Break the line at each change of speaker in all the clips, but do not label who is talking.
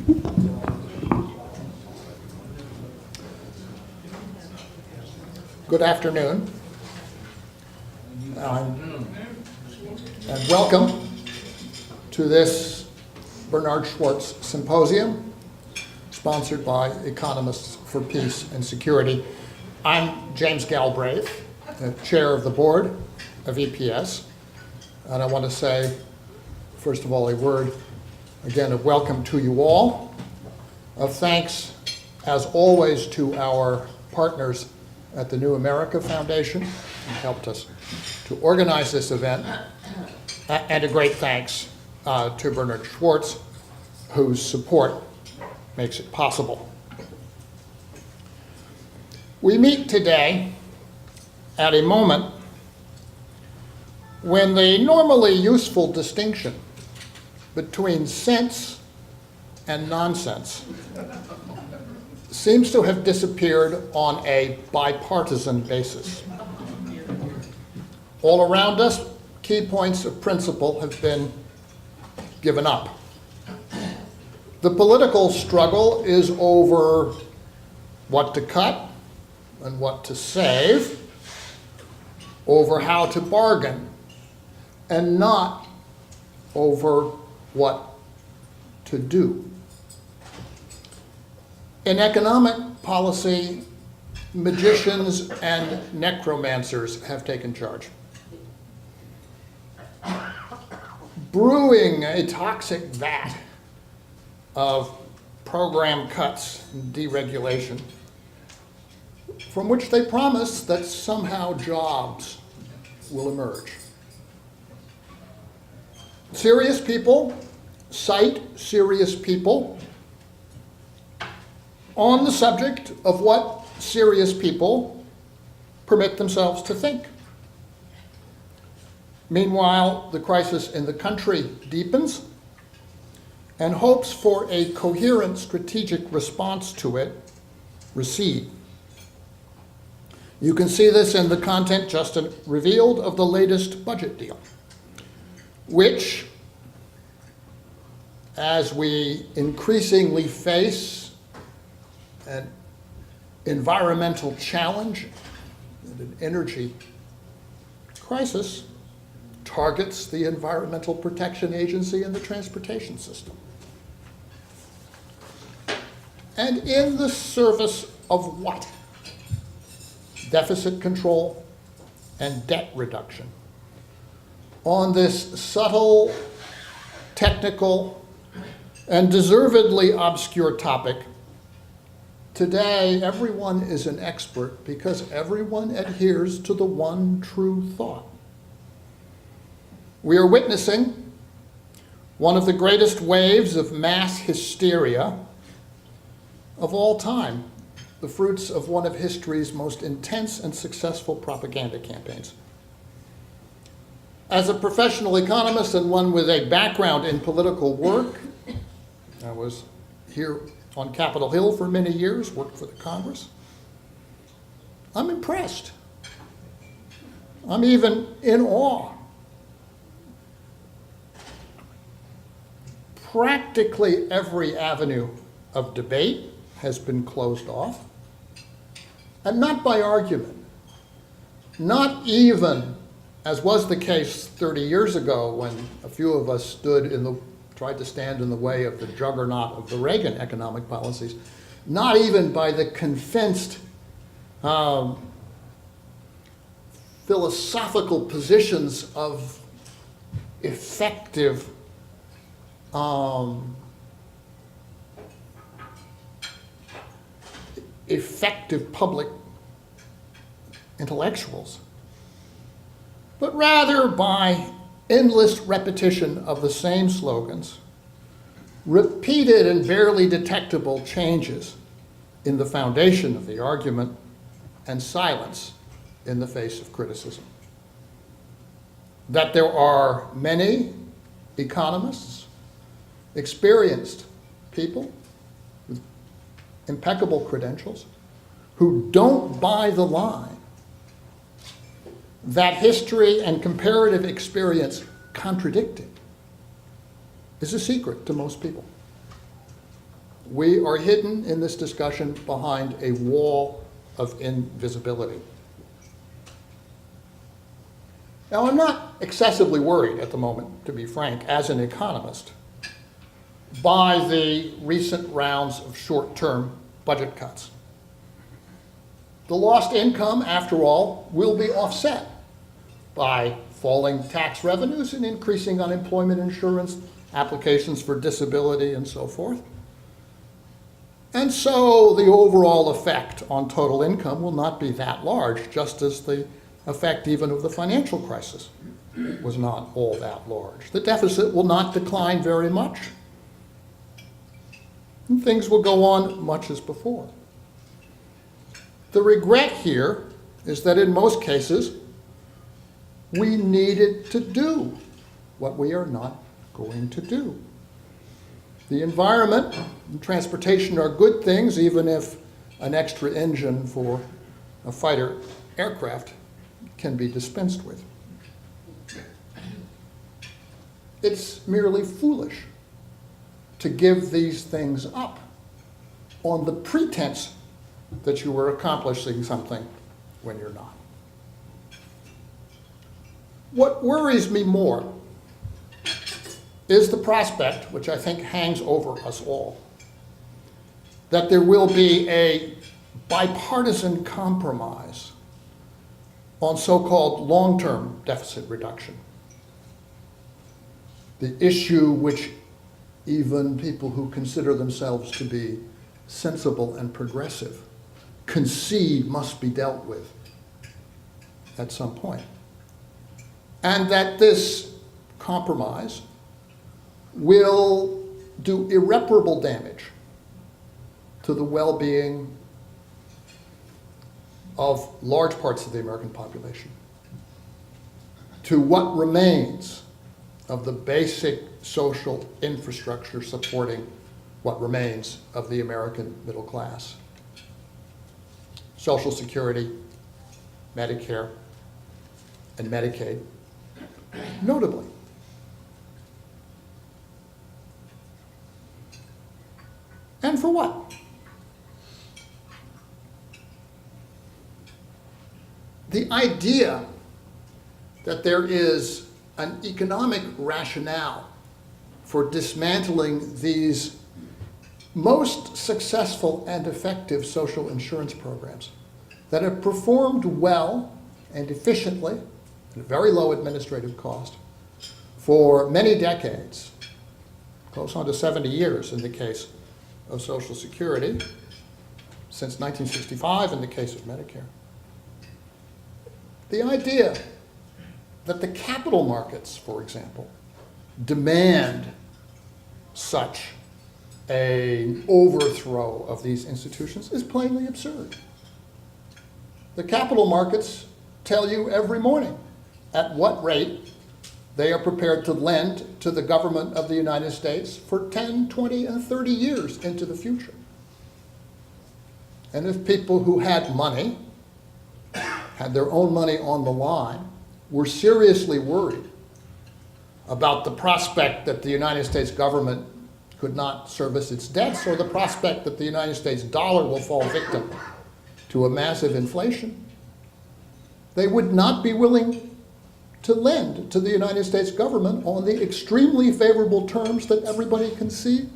Good afternoon, and welcome to this Bernard Schwartz Symposium, sponsored by Economists for Peace and Security. I'm James Galbraith, the chair of the board of EPS, and I want to say, first of all, a word again of welcome to you all, of thanks, as always, to our partners at the New America Foundation, who helped us to organize this event, and a great thanks to Bernard Schwartz, whose support makes it possible. We meet today at a moment when the normally useful distinction between sense and nonsense seems to have disappeared on a bipartisan basis. All around us, key points of principle have been given up. The political struggle is over what to cut and what to save, over how to bargain, and not over what to do. In economic policy, magicians and necromancers have taken charge, brewing a toxic vat of program cuts and deregulation, from which they promise that somehow jobs will emerge. Serious people cite serious people on the subject of what serious people permit themselves to think. Meanwhile, the crisis in the country deepens, and hopes for a coherent strategic response to it recede. You can see this in the content just revealed of the latest budget deal, which, as we increasingly face an environmental challenge and an energy crisis, targets the Environmental Protection Agency and the transportation system. And in the service of what? Deficit control and debt reduction. On this subtle, technical, and deservedly obscure topic, today, everyone is an expert because everyone adheres to the one true thought. We are witnessing one of the greatest waves of mass hysteria of all time, the fruits of one of history's most intense and successful propaganda campaigns. As a professional economist and one with a background in political work, I was here on Capitol Hill for many years, worked for the Congress. I'm impressed. I'm even in awe. Practically every avenue of debate has been closed off, and not by argument, not even, as was the case 30 years ago when a few of us tried to stand in the way of the juggernaut of the Reagan economic policies, not even by the convinced philosophical positions of effective public intellectuals, but rather by endless repetition of the same slogans, repeated and barely detectable changes in the foundation of the argument, and silence in the face of criticism. That there are many economists, experienced people with impeccable credentials, who don't buy the line that history and comparative experience contradict it, is a secret to most people. we are hidden in this discussion behind a wall of invisibility. Now, I'm not excessively worried at the moment, to be frank, as an economist, by the recent rounds of short-term budget cuts. The lost income, after all, will be offset by falling tax revenues and increasing unemployment insurance, applications for disability, and so forth. And so the overall effect on total income will not be that large, just as the effect even of the financial crisis was not all that large. The deficit will not decline very much, and things will go on much as before. The regret here is that in most cases, we needed to do what we are not going to do. The environment and transportation are good things, even if an extra engine for a fighter aircraft can be dispensed with. It's merely foolish to give these things up on the pretense that you are accomplishing something when you're not. What worries me more is the prospect, which I think hangs over us all, that there will be a bipartisan compromise on so-called long-term deficit reduction. The issue which even people who consider themselves to be sensible and progressive concede must be dealt with at some point. And that this compromise will do irreparable damage to the well-being of large parts of the American population, to what remains of the basic social infrastructure supporting what remains of the American middle class. Social Security, Medicare, and Medicaid, notably. And for what? The idea that there is an economic rationale for dismantling these most successful and effective social insurance programs that have performed well and efficiently at a very low administrative cost for many decades, close on to 70 years in the case of Social Security, since 1965 in the case of Medicare. The idea that the capital markets, for example, demand such an overthrow of these institutions is plainly absurd. The capital markets tell you every morning at what rate they are prepared to lend to the government of the United States for 10, 20, and 30 years into the future. And if people who had money, had their own money on the line, were seriously worried about the prospect that the United States government could not service its debts, or the prospect that the United States dollar will fall victim to a massive inflation, they would not be willing to lend to the United States government on the extremely favorable terms that everybody can see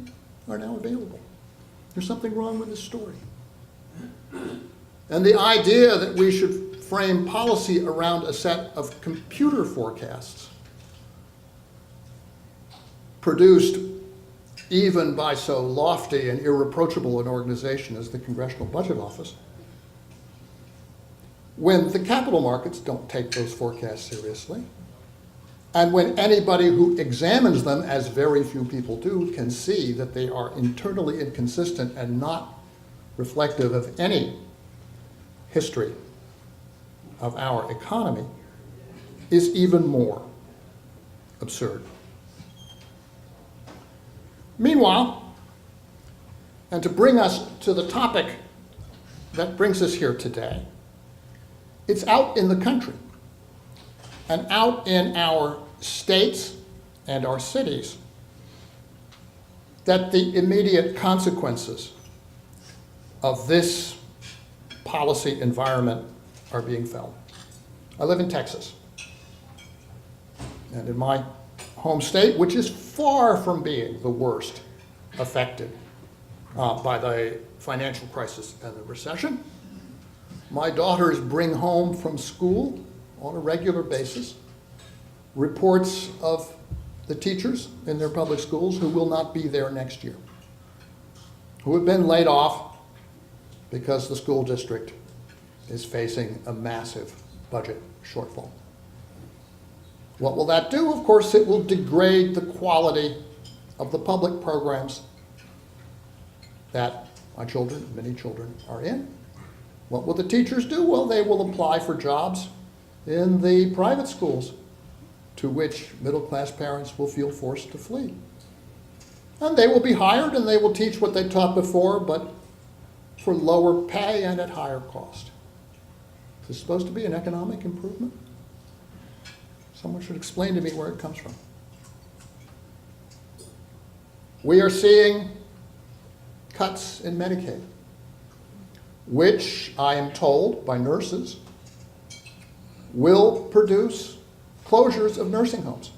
are now available. There's something wrong with this story. And the idea that we should frame policy around a set of computer forecasts produced even by so lofty and irreproachable an organization as the Congressional Budget Office, when the capital markets don't take those forecasts seriously, and when anybody who examines them, as very few people do, can see that they are internally inconsistent and not reflective of any history of our economy, is even more absurd. Meanwhile, and to bring us to the topic that brings us here today, it's out in the country and out in our states and our cities that the immediate consequences of this policy environment are being felt. I live in Texas. And in my home state, which is far from being the worst affected by the financial crisis and the recession, my daughters bring home from school on a regular basis reports of the teachers in their public schools who will not be there next year, who have been laid off because the school district is facing a massive budget shortfall. What will that do? Of course, it will degrade the quality of the public programs that my children, many children, are in. What will the teachers do? Well, they will apply for jobs in the private schools, to which middle-class parents will feel forced to flee. And they will be hired and they will teach what they taught before, but for lower pay and at higher cost. Is this supposed to be an economic improvement? Someone should explain to me where it comes from. We are seeing cuts in Medicaid, which I am told by nurses will produce closures of nursing homes.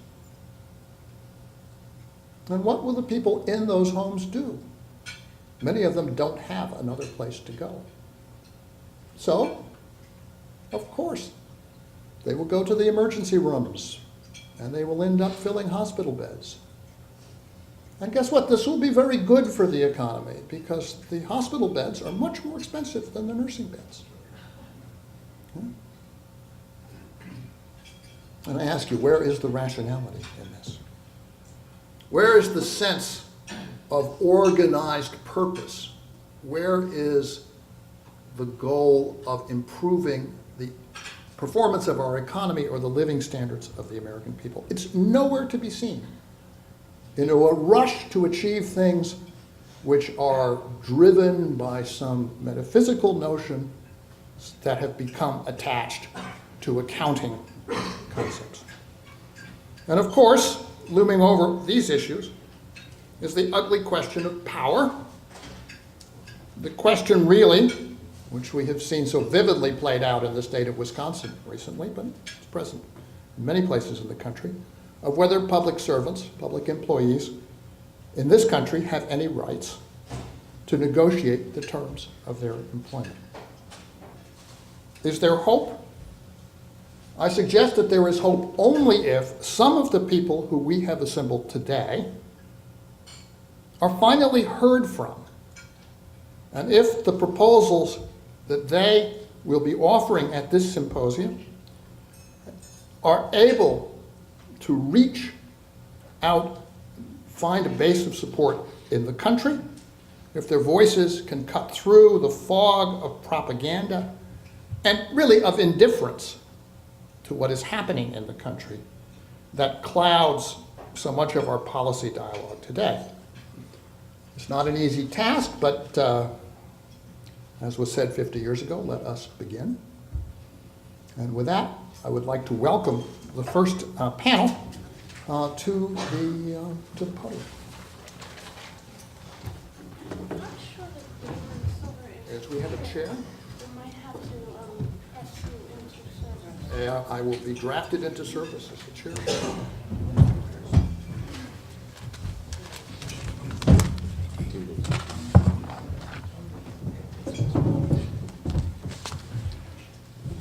And what will the people in those homes do? Many of them don't have another place to go. So, of course, they will go to the emergency rooms and they will end up filling hospital beds. And guess what? This will be very good for the economy because the hospital beds are much more expensive than the nursing beds. And I ask you, where is the rationality in this? Where is the sense of organized purpose? Where is the goal of improving the performance of our economy or the living standards of the American people? It's nowhere to be seen. In a rush to achieve things which are driven by some metaphysical notion that have become attached to accounting concepts. And of course, looming over these issues is the ugly question of power. The question really, which we have seen so vividly played out in the state of Wisconsin recently, but it's present in many places in the country, of whether public servants, public employees in this country have any rights to negotiate the terms of their employment. Is there hope? I suggest that there is hope only if some of the people who we have assembled today are finally heard from, and if the proposals that they will be offering at this symposium are able to reach out, find a base of support in the country, if their voices can cut through the fog of propaganda and really of indifference to what is happening in the country that clouds so much of our policy dialogue today. It's not an easy task, but as was said 50 years ago, let us begin. And with that, I would like to welcome the first panel to the podium.
I'm not sure that the silver is.
As we have a chair,
We might have to pass you into service.
I will be drafted into service as the chair.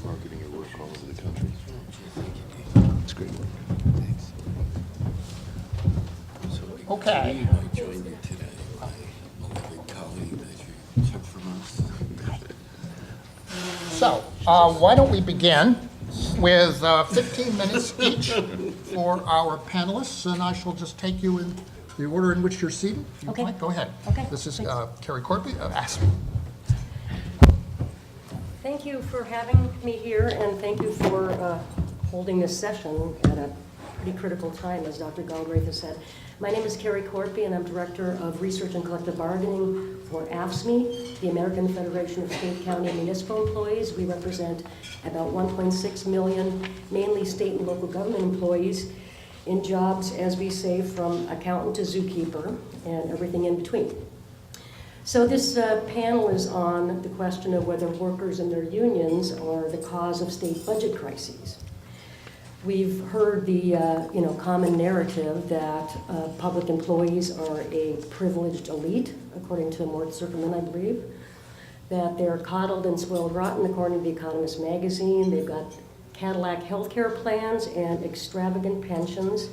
Marketing your work all over the country. It's great work. Thanks.
Okay.
I joined you today, my beloved colleague that you took from us.
So, why don't we begin with 15 minutes each for our panelists, and I shall just take you in the order in which you're seated. If you
Okay.
like, go ahead.
Okay,
This is
thanks.
Carrie Corby of ASME.
Thank you for having me here, and thank you for holding this session at a pretty critical time, as Dr. Galbraith has said. My name is Carrie Corby, and I'm Director of Research and Collective Bargaining for AFSCME, the American Federation of State, County, and Municipal Employees. We represent about 1.6 million, mainly state and local government employees. in jobs, as we say, from accountant to zookeeper and everything in between. So this panel is on the question of whether workers and their unions are the cause of state budget crises. We've heard the common narrative that public employees are a privileged elite, according to Mort Zuckerman, I believe, that they're coddled and spoiled rotten, according to The Economist magazine. They've got Cadillac healthcare plans and extravagant pensions.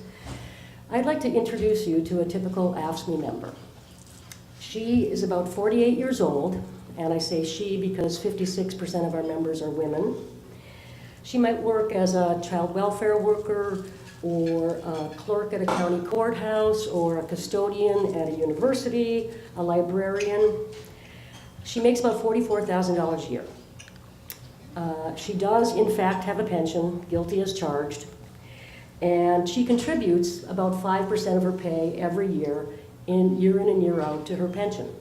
I'd like to introduce you to a typical AFSCME member. She is about 48 years old, and I say she because 56% of our members are women. She might work as a child welfare worker, or a clerk at a county courthouse, or a custodian at a university, a librarian. She makes about $44,000 a year. She does, in fact, have a pension, guilty as charged, and she contributes about 5% of her pay every year in and year out to her pension.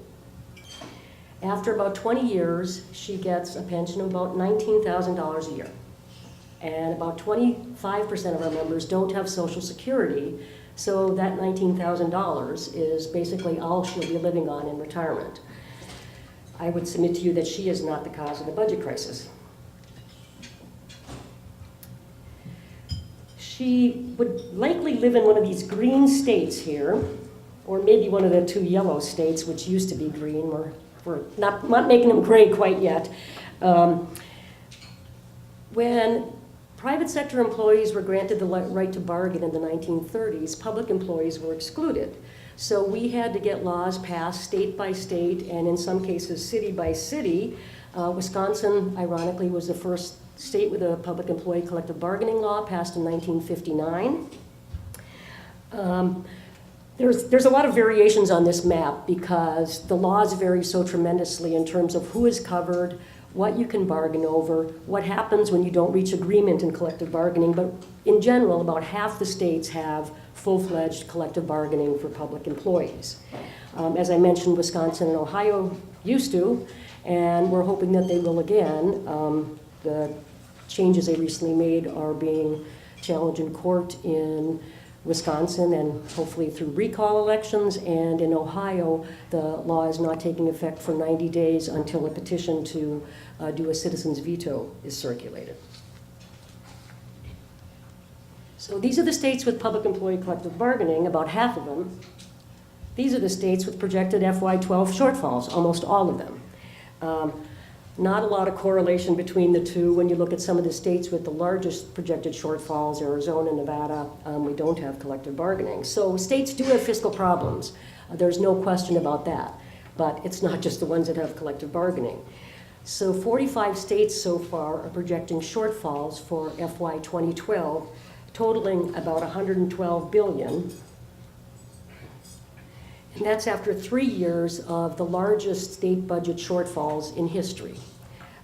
After about 20 years, she gets a pension of about $19,000 a year. And about 25% of our members don't have Social Security, so that $19,000 is basically all she'll be living on in retirement. I would submit to you that she is not the cause of the budget crisis. She would likely live in one of these green states here, or maybe one of the two yellow states, which used to be green. We're not making them gray quite yet. When private sector employees were granted the right to bargain in the 1930s, public employees were excluded. So we had to get laws passed state by state, and in some cases city by city. Wisconsin, ironically, was the first state with a public employee collective bargaining law passed in 1959. There's a lot of variations on this map because the laws vary so tremendously in terms of who is covered, what you can bargain over, what happens when you don't reach agreement in collective bargaining. But in general, about half the states have full-fledged collective bargaining for public employees. As I mentioned, Wisconsin and Ohio used to, and we're hoping that they will again. The changes they recently made are being challenged in court in Wisconsin and hopefully through recall elections, and in Ohio the law is not taking effect for 90 days until a petition to do a citizen's veto is circulated. So these are the states with public employee collective bargaining, about half of them. These are the states with projected FY12 shortfalls, almost all of them. Not a lot of correlation between the two. When you look at some of the states with the largest projected shortfalls, Arizona, Nevada, we don't have collective bargaining. So states do have fiscal problems. There's no question about that. But it's not just the ones that have collective bargaining. So 45 states so far are projecting shortfalls for FY 2012, totaling about $112 billion. And that's after 3 years of the largest state budget shortfalls in history.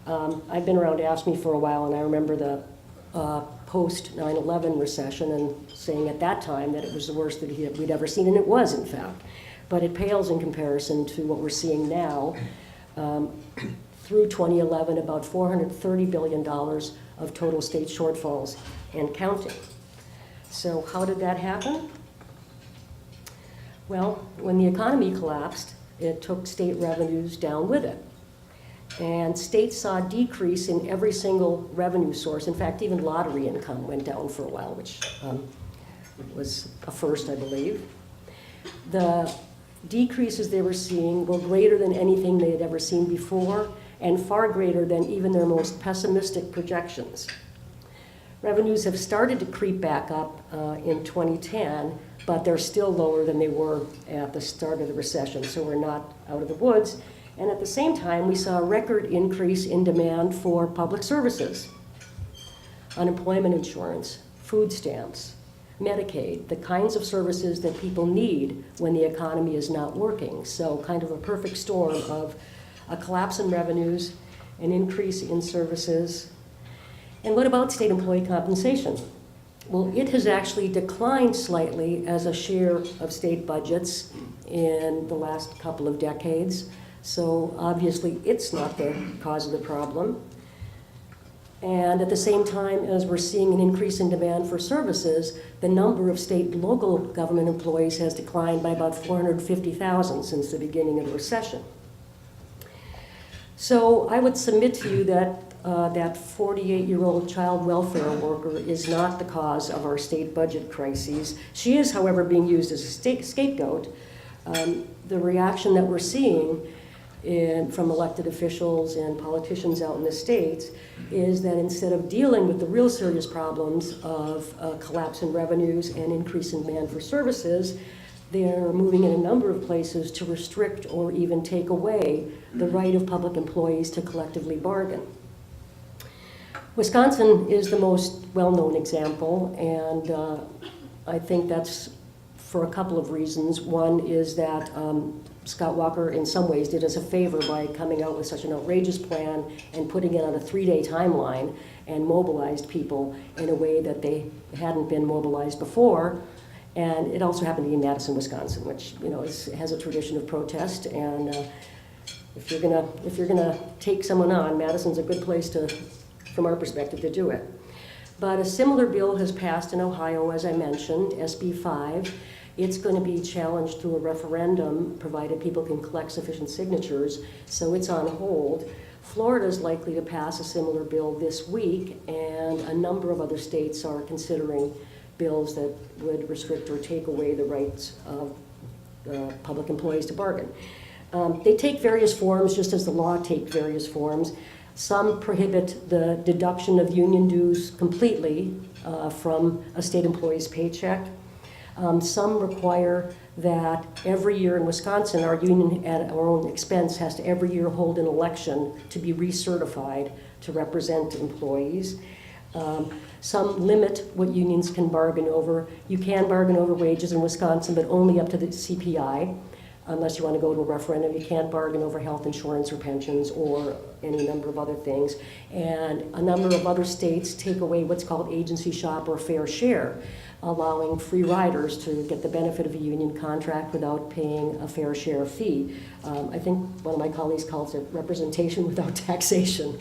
I've been around AFSCME for a while, and I remember the post 9/11 recession and saying at that time that it was the worst that we'd ever seen, and it was, in fact. But it pales in comparison to what we're seeing now. Through 2011, about $430 billion of total state shortfalls and counting. So how did that happen? Well, when the economy collapsed, it took state revenues down with it. And states saw a decrease in every single revenue source. In fact, even lottery income went down for a while, which was a first, I believe. The decreases they were seeing were greater than anything they had ever seen before, and far greater than even their most pessimistic projections. Revenues have started to creep back up in 2010, but they're still lower than they were at the start of the recession, so we're not out of the woods. And at the same time, we saw a record increase in demand for public services, unemployment insurance, food stamps, Medicaid, the kinds of services that people need when the economy is not working. So kind of a perfect storm of a collapse in revenues, an increase in services. And what about state employee compensation? Well, it has actually declined slightly as a share of state budgets in the last couple of decades. So obviously it's not the cause of the problem. And at the same time as we're seeing an increase in demand for services, the number of state and local government employees has declined by about 450,000 since the beginning of the recession. So I would submit to you that that 48-year-old child welfare worker is not the cause of our state budget crises. She is, however, being used as a scapegoat. The reaction that we're seeing from elected officials and politicians out in the states is that instead of dealing with the real serious problems of collapse in revenues and increase in demand for services, they're moving in a number of places to restrict or even take away the right of public employees to collectively bargain. Wisconsin is the most well-known example, and I think that's for a couple of reasons. One is that Scott Walker in some ways did us a favor by coming out with such an outrageous plan and putting it on a 3-day timeline and mobilized people in a way that they hadn't been mobilized before. And it also happened to be in Madison, Wisconsin, which has a tradition of protest. And if you're gonna take someone on, Madison's a good place to, from our perspective, to do it. But a similar bill has passed in Ohio, as I mentioned, SB 5. It's going to be challenged through a referendum, provided people can collect sufficient signatures, so it's on hold. Florida is likely to pass a similar bill this week, and a number of other states are considering bills that would restrict or take away the rights of public employees to bargain. They take various forms, just as the law takes various forms. Some prohibit the deduction of union dues completely from a state employee's paycheck. Some require that every year in Wisconsin, our union at our own expense has to every year hold an election to be recertified to represent employees. Some limit what unions can bargain over. You can bargain over wages in Wisconsin, but only up to the CPI. Unless you want to go to a referendum, you can't bargain over health insurance or pensions or any number of other things. And a number of other states take away what's called agency shop or fair share, allowing free riders to get the benefit of a union contract without paying a fair share fee. I think one of my colleagues calls it representation without taxation.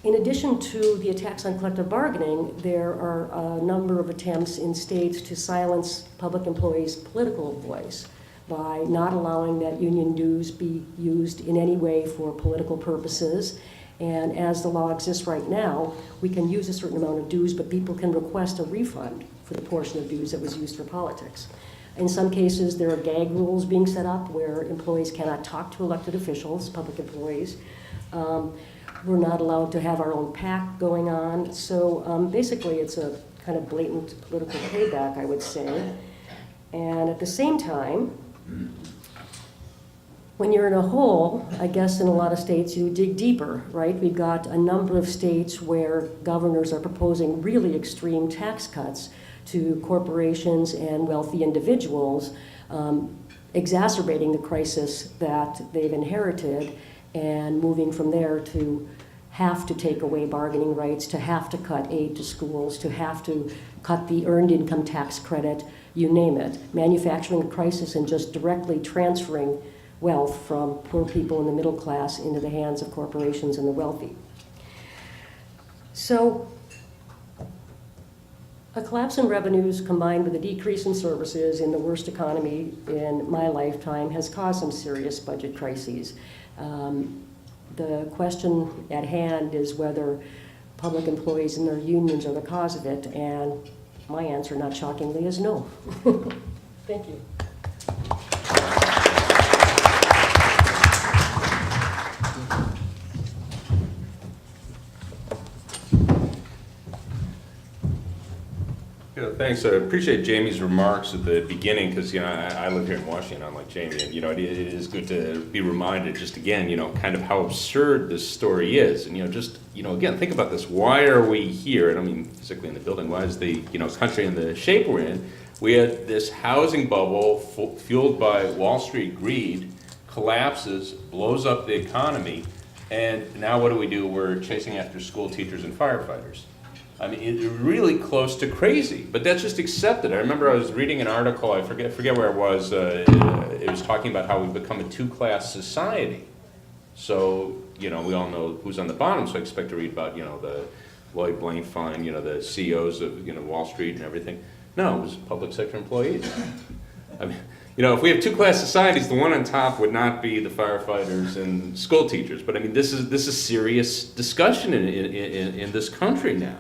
In addition to the attacks on collective bargaining, there are a number of attempts in states to silence public employees' political voice by not allowing that union dues be used in any way for political purposes. And as the law exists right now, we can use a certain amount of dues, but people can request a refund for the portion of dues that was used for politics. In some cases, there are gag rules being set up where employees cannot talk to elected officials, public employees. We're not allowed to have our own PAC going on. So basically, it's a kind of blatant political payback, I would say. And at the same time, when you're in a hole, I guess in a lot of states, you dig deeper, right? We've got a number of states where governors are proposing really extreme tax cuts to corporations and wealthy individuals, exacerbating the crisis that they've inherited and moving from there to have to take away bargaining rights, to have to cut aid to schools, to have to cut the earned income tax credit, you name it. Manufacturing a crisis and just directly transferring wealth from poor people in the middle class into the hands of corporations and the wealthy. So a collapse in revenues combined with a decrease in services in the worst economy in my lifetime has caused some serious budget crises. The question at hand is whether public employees and their unions are the cause of it, and my answer, not shockingly, is no. Thank you.
Thanks. I appreciate Jamie's remarks at the beginning because, I live here in Washington, unlike Jamie, and, it is good to be reminded just again, kind of how absurd this story is. And, again, think about this. Why are we here? And I mean, physically in the building, why is the, country in the shape we're in? We had this housing bubble fueled by Wall Street greed, collapses, blows up the economy, and now what do? We're chasing after school teachers and firefighters. I mean, it's really close to crazy, but that's just accepted. I remember I was reading an article, I forget where it was talking about how we've become a two-class society. So, we all know who's on the bottom, so I expect to read about, the Lloyd Blaine Fund, the CEOs of, Wall Street and everything. No, it was public sector employees. I mean, if we have two-class societies, the one on top would not be the firefighters and school teachers. But I mean, this is serious discussion in this country now.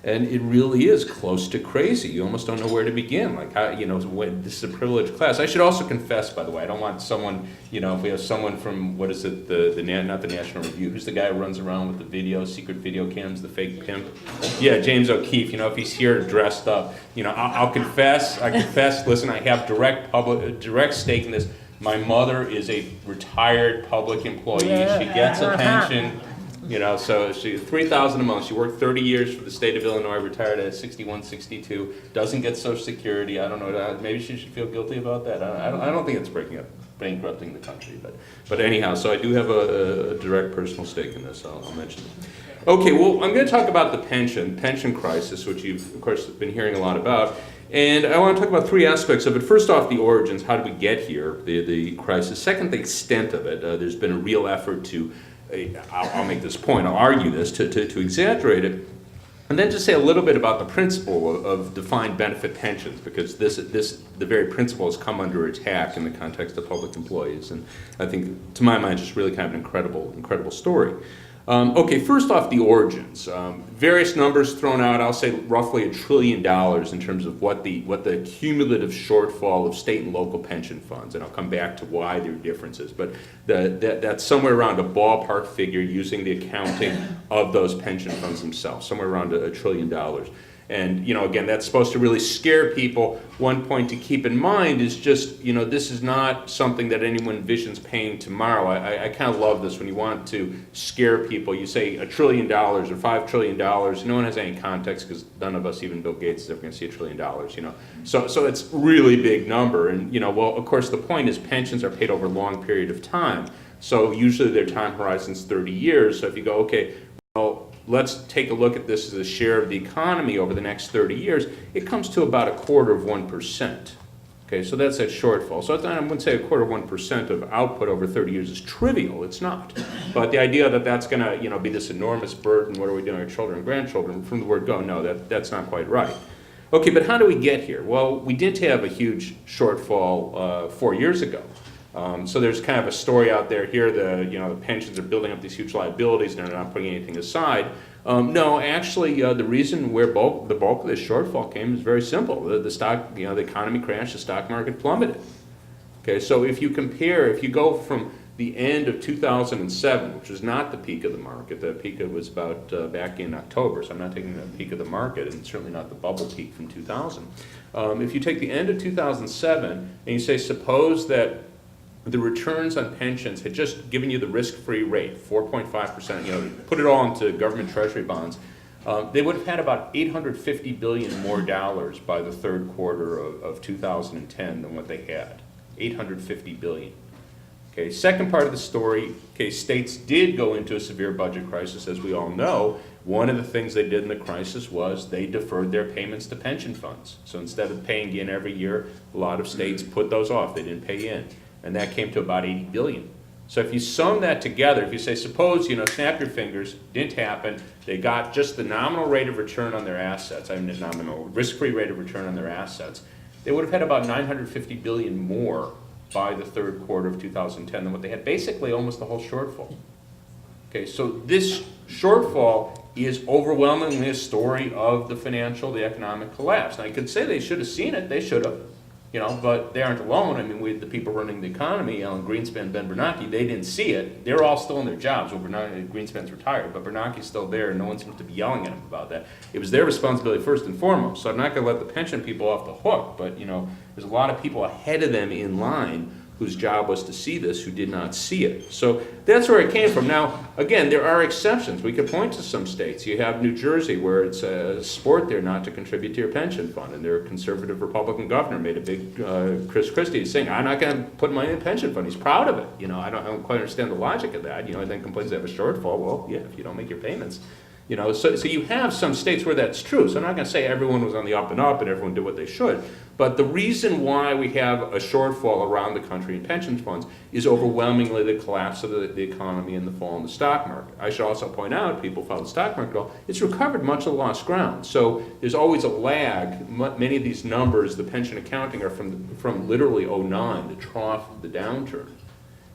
And it really is close to crazy. You almost don't know where to begin. Like, how, this is a privileged class. I should also confess, by the way, I don't want someone, if we have someone from, what is it, not the National Review, who's the guy who runs around with the video, secret video cams, the fake pimp? Yeah, James O'Keefe, if he's here dressed up, I'll confess, listen, I have direct stake in this. My mother is a retired public employee. She gets a pension. So she $3,000 a month. She worked 30 years for the state of Illinois, retired at 61, 62, doesn't get Social Security. I don't know. Maybe she should feel guilty about that. I don't think it's bankrupting the country. But anyhow, so I do have a direct personal stake in this. I'll mention it. Okay, well, I'm going to talk about the pension crisis, which you've, of course, been hearing a lot about. And I want to talk about three aspects of it. First off, the origins. How did we get here, the crisis? Second, the extent of it. There's been a real effort to I'll make this point, I'll argue this, to exaggerate it, and then just say a little bit about the principle of defined benefit pensions, because the very principle has come under attack in the context of public employees, and I think, to my mind, just really kind of an incredible story. Okay, first off, the origins. Various numbers thrown out. I'll say roughly $1 trillion in terms of what the cumulative shortfall of state and local pension funds, and I'll come back to why there are differences. But that's somewhere around a ballpark figure using the accounting of those pension funds themselves, somewhere around $1 trillion. And, again, that's supposed to really scare people. One point to keep in mind is just, this is not something that anyone envisions paying tomorrow. I kind of love this when you want to scare people. You say $1 trillion or $5 trillion. No one has any context because none of us, even Bill Gates, is ever going to see $1 trillion, So it's a really big number. And, well, of course, the point is pensions are paid over a long period of time. So usually their time horizon's 30 years. So if you go, okay, well, let's take a look at this as a share of the economy over the next 30 years, it comes to about 1/4%. Okay, so that's that shortfall. So I wouldn't say 1/4% of output over 30 years is trivial, it's not. But the idea that that's going to be this enormous burden, what are we doing with our children and grandchildren, from the word go, no, that's not quite right. Okay, but how do we get here? Well, we did have a huge shortfall 4 years ago. So there's kind of a story out there here, the pensions are building up these huge liabilities and they're not putting anything aside. No, actually, the reason where the bulk of this shortfall came is very simple. The stock, the economy crashed, the stock market plummeted. Okay, so if you go from the end of 2007, which was not the peak of the market, the peak was about back in October, so I'm not taking the peak of the market, and certainly not the bubble peak from 2000. If you take the end of 2007 and you say, suppose that the returns on pensions had just given you the risk-free rate, 4.5%, put it all into government treasury bonds, they would have had about $850 billion more dollars by the third quarter of 2010 than what they had, $850 billion. Okay, second part of the story, okay, states did go into a severe budget crisis, as we all know. One of the things they did in the crisis was they deferred their payments to pension funds. So instead of paying in every year, a lot of states put those off, they didn't pay in. And that came to about $80 billion. So if you sum that together, if you say, suppose, snap your fingers, didn't happen, they got just the nominal rate of return on their assets, nominal risk-free rate of return on their assets, they would have had about $950 billion more by the third quarter of 2010 than what they had, basically almost the whole shortfall. Okay, so this shortfall is overwhelmingly a story of the economic collapse. Now, you could say they should have seen it, they should have. But they aren't alone. I mean, the people running the economy, Alan Greenspan, Ben Bernanke, they didn't see it. They're all still in their jobs. Well, Greenspan's retired, but Bernanke's still there, and no one seems to be yelling at him about that. It was their responsibility first and foremost. So I'm not going to let the pension people off the hook, but, there's a lot of people ahead of them in line whose job was to see this, who did not see it. So that's where it came from. Now, again, there are exceptions. We could point to some states. You have New Jersey, where it's a sport there not to contribute to your pension fund, and their conservative Republican governor made a big, Chris Christie is saying, I'm not going to put money in a pension fund. He's proud of it. I don't quite understand the logic of that. And then complains they have a shortfall. Well, yeah, if you don't make your payments, You know, so you have some states where that's true. So I'm not going to say everyone was on the up and up and everyone did what they should. But the reason why we have a shortfall around the country in pension funds is overwhelmingly the collapse of the economy and the fall in the stock market. I should also point out, people follow the stock market well, it's recovered much of the lost ground. So there's always a lag. Many of these numbers, the pension accounting, are from literally 09, the trough of the downturn.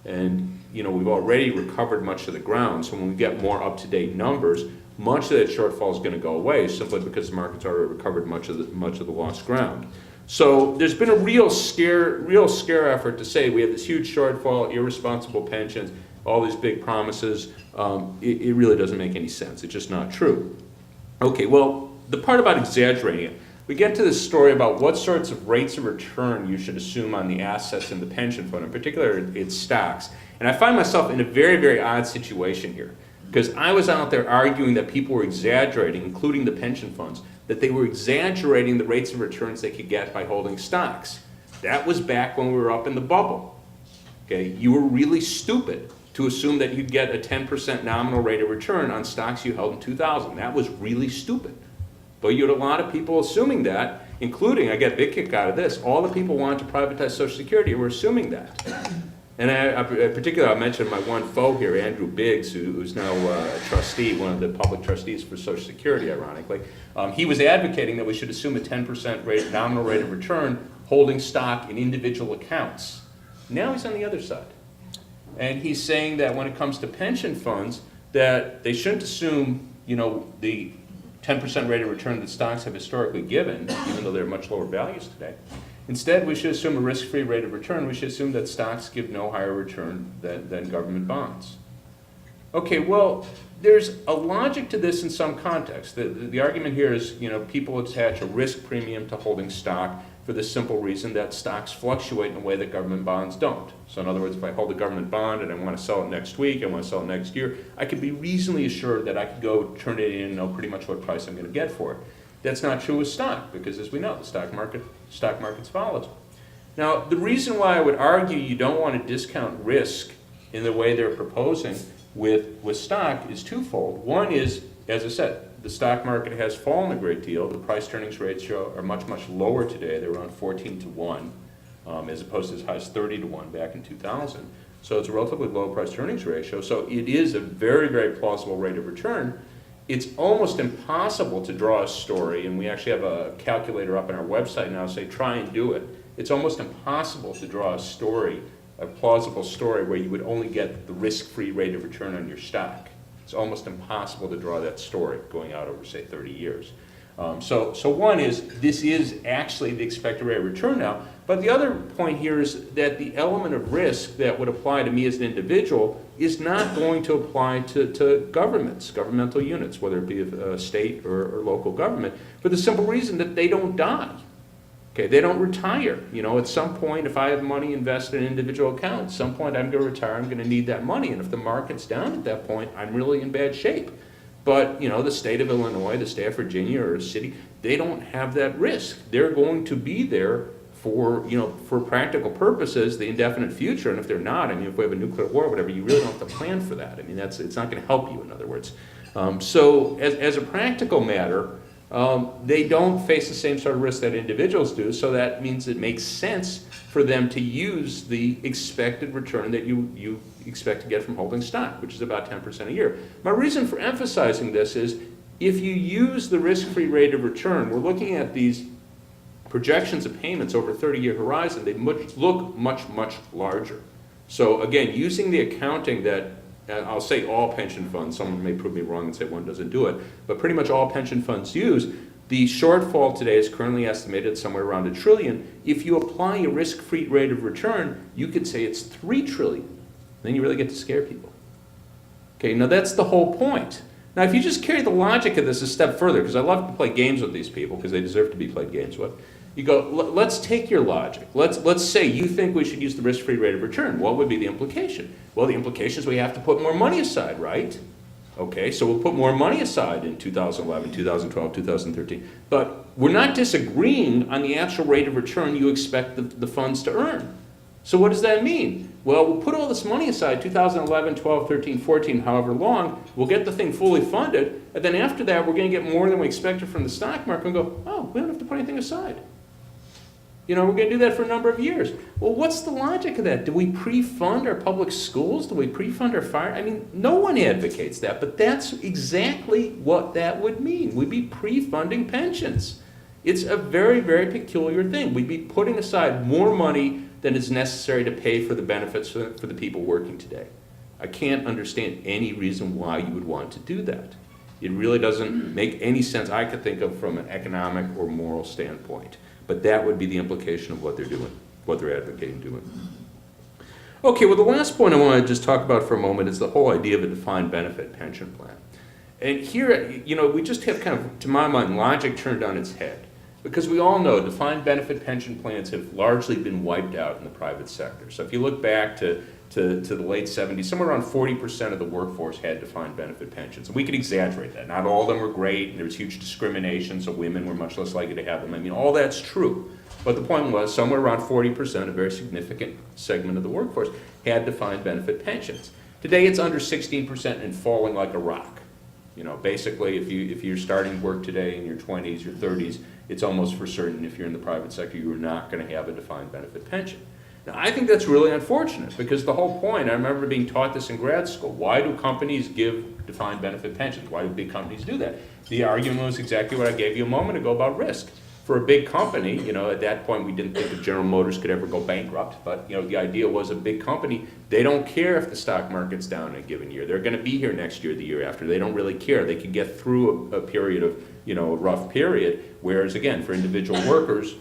And, you know, we've already recovered much of the ground. So when we get more up-to-date numbers, much of that shortfall is going to go away simply because the market's already recovered much of the lost ground. So there's been a real scare effort to say we have this huge shortfall, irresponsible pensions, all these big promises. It really doesn't make any sense. It's just not true. Okay, well, the part about exaggerating it, we get to this story about what sorts of rates of return you should assume on the assets in the pension fund, in particular its stocks. And I find myself in a very, very odd situation here. Because I was out there arguing that people were exaggerating, including the pension funds, that they were exaggerating the rates of returns they could get by holding stocks. That was back when we were up in the bubble. Okay, you were really stupid to assume that you'd get a 10% nominal rate of return on stocks you held in 2000. That was really stupid. But you had a lot of people assuming that, including, I get a big kick out of this, all the people who wanted to privatize Social Security were assuming that. And particularly, I'll mention my one foe here, Andrew Biggs, who's now a trustee, one of the public trustees for Social Security, ironically. He was advocating that we should assume a 10% nominal rate of return holding stock in individual accounts. Now he's on the other side. And he's saying that when it comes to pension funds, that they shouldn't assume, you know, the 10% rate of return that stocks have historically given, even though they're much lower values today. Instead, we should assume a risk-free rate of return. We should assume that stocks give no higher return than government bonds. Okay, well, there's a logic to this in some context. The argument here is, you know, people attach a risk premium to holding stock for the simple reason that stocks fluctuate in a way that government bonds don't. So in other words, if I hold a government bond and I want to sell it next week, I want to sell it next year, I can be reasonably assured that I could go turn it in and know pretty much what price I'm going to get for it. That's not true with stock, because as we know, the stock market's volatile. Now, the reason why I would argue you don't want to discount risk in the way they're proposing with stock is twofold. One is, as I said, the stock market has fallen a great deal. The price-earnings ratio are much, much lower today. They're around 14 to 1, as opposed to as high as 30 to 1 back in 2000. So it's a relatively low price-earnings ratio. So it is a very, very plausible rate of return. It's almost impossible to draw a story, and we actually have a calculator up on our website now, say try and do it. It's almost impossible to draw a story, a plausible story, where you would only get the risk-free rate of return on your stock. It's almost impossible to draw that story going out over, say, 30 years. So one is, this is actually the expected rate of return now. But the other point here is that the element of risk that would apply to me as an individual is not going to apply to governments, governmental units, whether it be a state or local government, for the simple reason that they don't die. Okay, they don't retire. You know, at some point, if I have money invested in an individual account, at some point I'm going to retire, I'm going to need that money. And if the market's down at that point, I'm really in bad shape. But, you know, the state of Illinois, the state of Virginia, or a city, they don't have that risk. They're going to be there for, you know, for practical purposes, the indefinite future. And if they're not, I mean, if we have a nuclear war or whatever, you really don't have to plan for that. I mean, it's not going to help you, in other words. So as a practical matter, they don't face the same sort of risk that individuals do, so that means it makes sense for them to use the expected return that you expect to get from holding stock, which is about 10% a year. My reason for emphasizing this is, if you use the risk-free rate of return, we're looking at these projections of payments over a 30-year horizon, they look much, much larger. So again, using the accounting that, I'll say all pension funds, someone may prove me wrong and say one doesn't do it, but pretty much all pension funds use, the shortfall today is currently estimated somewhere around $1 trillion. If you apply a risk-free rate of return, you could say it's $3 trillion. Then you really get to scare people. Okay, now that's the whole point. Now, if you just carry the logic of this a step further, because I love to play games with these people, because they deserve to be played games with, you go, let's take your logic. Let's say you think we should use the risk-free rate of return. What would be the implication? Well, the implication is we have to put more money aside, right? Okay, so we'll put more money aside in 2011, 2012, 2013. But we're not disagreeing on the actual rate of return you expect the funds to earn. So what does that mean? Well, we'll put all this money aside, 2011, 12, 13, 14, however long, we'll get the thing fully funded, and then after that, we're going to get more than we expected from the stock market and go, oh, we don't have to put anything aside. You know, we're going to do that for a number of years. Well, what's the logic of that? Do we pre-fund our public schools? Do we pre-fund our fire? I mean, no one advocates that, but that's exactly what that would mean. We'd be pre-funding pensions. It's a very, very peculiar thing. We'd be putting aside more money than is necessary to pay for the benefits for the people working today. I can't understand any reason why you would want to do that. It really doesn't make any sense I could think of from an economic or moral standpoint. But that would be the implication of what they're doing, what they're advocating doing. Okay, well, the last point I want to just talk about for a moment is the whole idea of a defined benefit pension plan. And here, you know, we just have kind of, to my mind, logic turned on its head. Because we all know defined benefit pension plans have largely been wiped out in the private sector. So if you look back to the late 70s, somewhere around 40% of the workforce had defined benefit pensions. And we could exaggerate that. Not all of them were great, and there was huge discrimination, so women were much less likely to have them. I mean, all that's true. But the point was, somewhere around 40%, a very significant segment of the workforce, had defined benefit pensions. Today, it's under 16% and falling like a rock. You know, basically, if you're starting work today in your 20s, your 30s, it's almost for certain if you're in the private sector, you're not going to have a defined benefit pension. Now, I think that's really unfortunate because the whole point, I remember being taught this in grad school, why do companies give defined benefit pensions? Why do big companies do that? The argument was exactly what I gave you a moment ago about risk. For a big company, you know, at that point we didn't think that General Motors could ever go bankrupt, but you know, the idea was a big company, they don't care if the stock market's down in a given year. They're going to be here next year, the year after. They don't really care. They could get through a period of, you know, a rough period, whereas again, for individual workers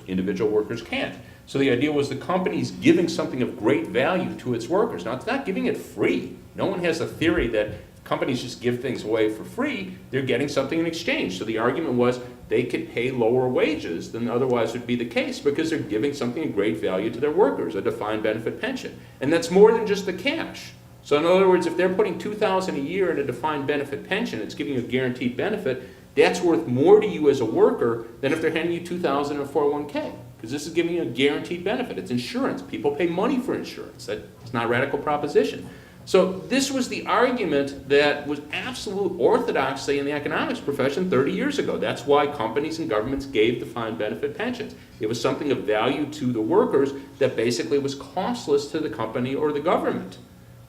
can't. So the idea was the company's giving something of great value to its workers. Now, it's not giving it free. No one has a theory that companies just give things away for free. They're getting something in exchange. So the argument was they could pay lower wages than otherwise would be the case because they're giving something of great value to their workers, a defined benefit pension. And that's more than just the cash. So in other words, if they're putting $2,000 a year in a defined benefit pension, it's giving you a guaranteed benefit, that's worth more to you as a worker than if they're handing you $2,000 in a 401k. Because this is giving you a guaranteed benefit. It's insurance. People pay money for insurance. That's not a radical proposition. So this was the argument that was absolute orthodoxy in the economics profession 30 years ago. That's why companies and governments gave defined benefit pensions. It was something of value to the workers that basically was costless to the company or the government.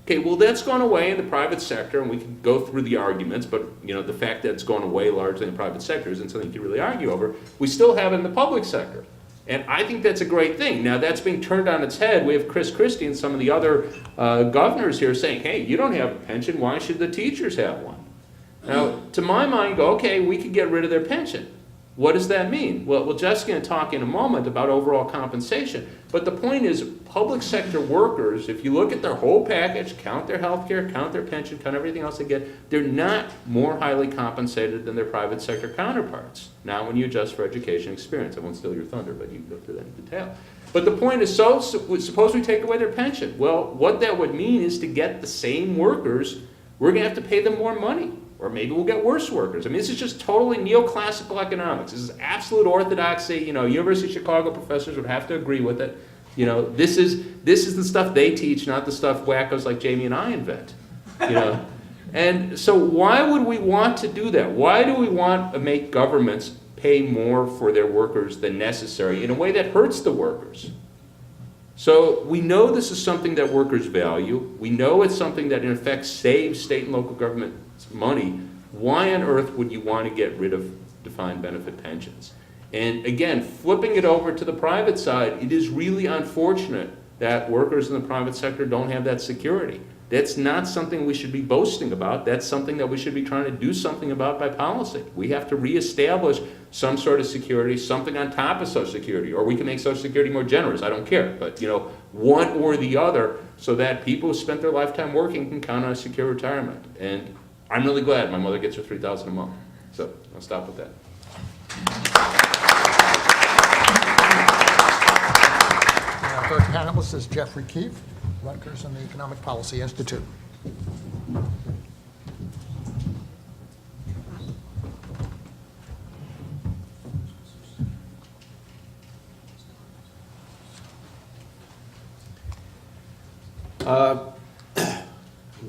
Okay, well, that's gone away in the private sector, and we can go through the arguments, but you know, the fact that it's gone away largely in the private sector isn't something you can really argue over. We still have it in the public sector. And I think that's a great thing. Now, that's being turned on its head. We have Chris Christie and some of the other governors here saying, hey, you don't have a pension. Why should the teachers have one? Now, to my mind, go, okay, we could get rid of their pension. What does that mean? Well, Jeff's going to talk in a moment about overall compensation. But the point is, public sector workers, if you look at their whole package, count their health care, count their pension, count everything else they get, they're not more highly compensated than their private sector counterparts. Now, when you adjust for education experience, I won't steal your thunder, but you can go through that in detail. But the point is, so suppose we take away their pension. Well, what that would mean is to get the same workers, we're going to have to pay them more money. Or maybe we'll get worse workers. I mean, this is just totally neoclassical economics. This is absolute orthodoxy. You know, University of Chicago professors would have to agree with it. You know, this is the stuff they teach, not the stuff wackos like Jamie and I invent. You know, and so why would we want to do that? Why do we want to make governments pay more for their workers than necessary in a way that hurts the workers? So we know this is something that workers value. We know it's something that in effect saves state and local government money. Why on earth would you want to get rid of defined benefit pensions? And again, flipping it over to the private side, it is really unfortunate that workers in the private sector don't have that security. That's not something we should be boasting about. That's something that we should be trying to do something about by policy. We have to reestablish some sort of security, something on top of Social Security, or we can make Social Security more generous. I don't care, but you know, one or the other, so that people who spent their lifetime working can count on a secure retirement. And I'm really glad my mother gets her $3,000 a month. So I'll stop with that.
Our third panelist is Jeffrey Keefe, Rutgers and the Economic Policy Institute.
I'm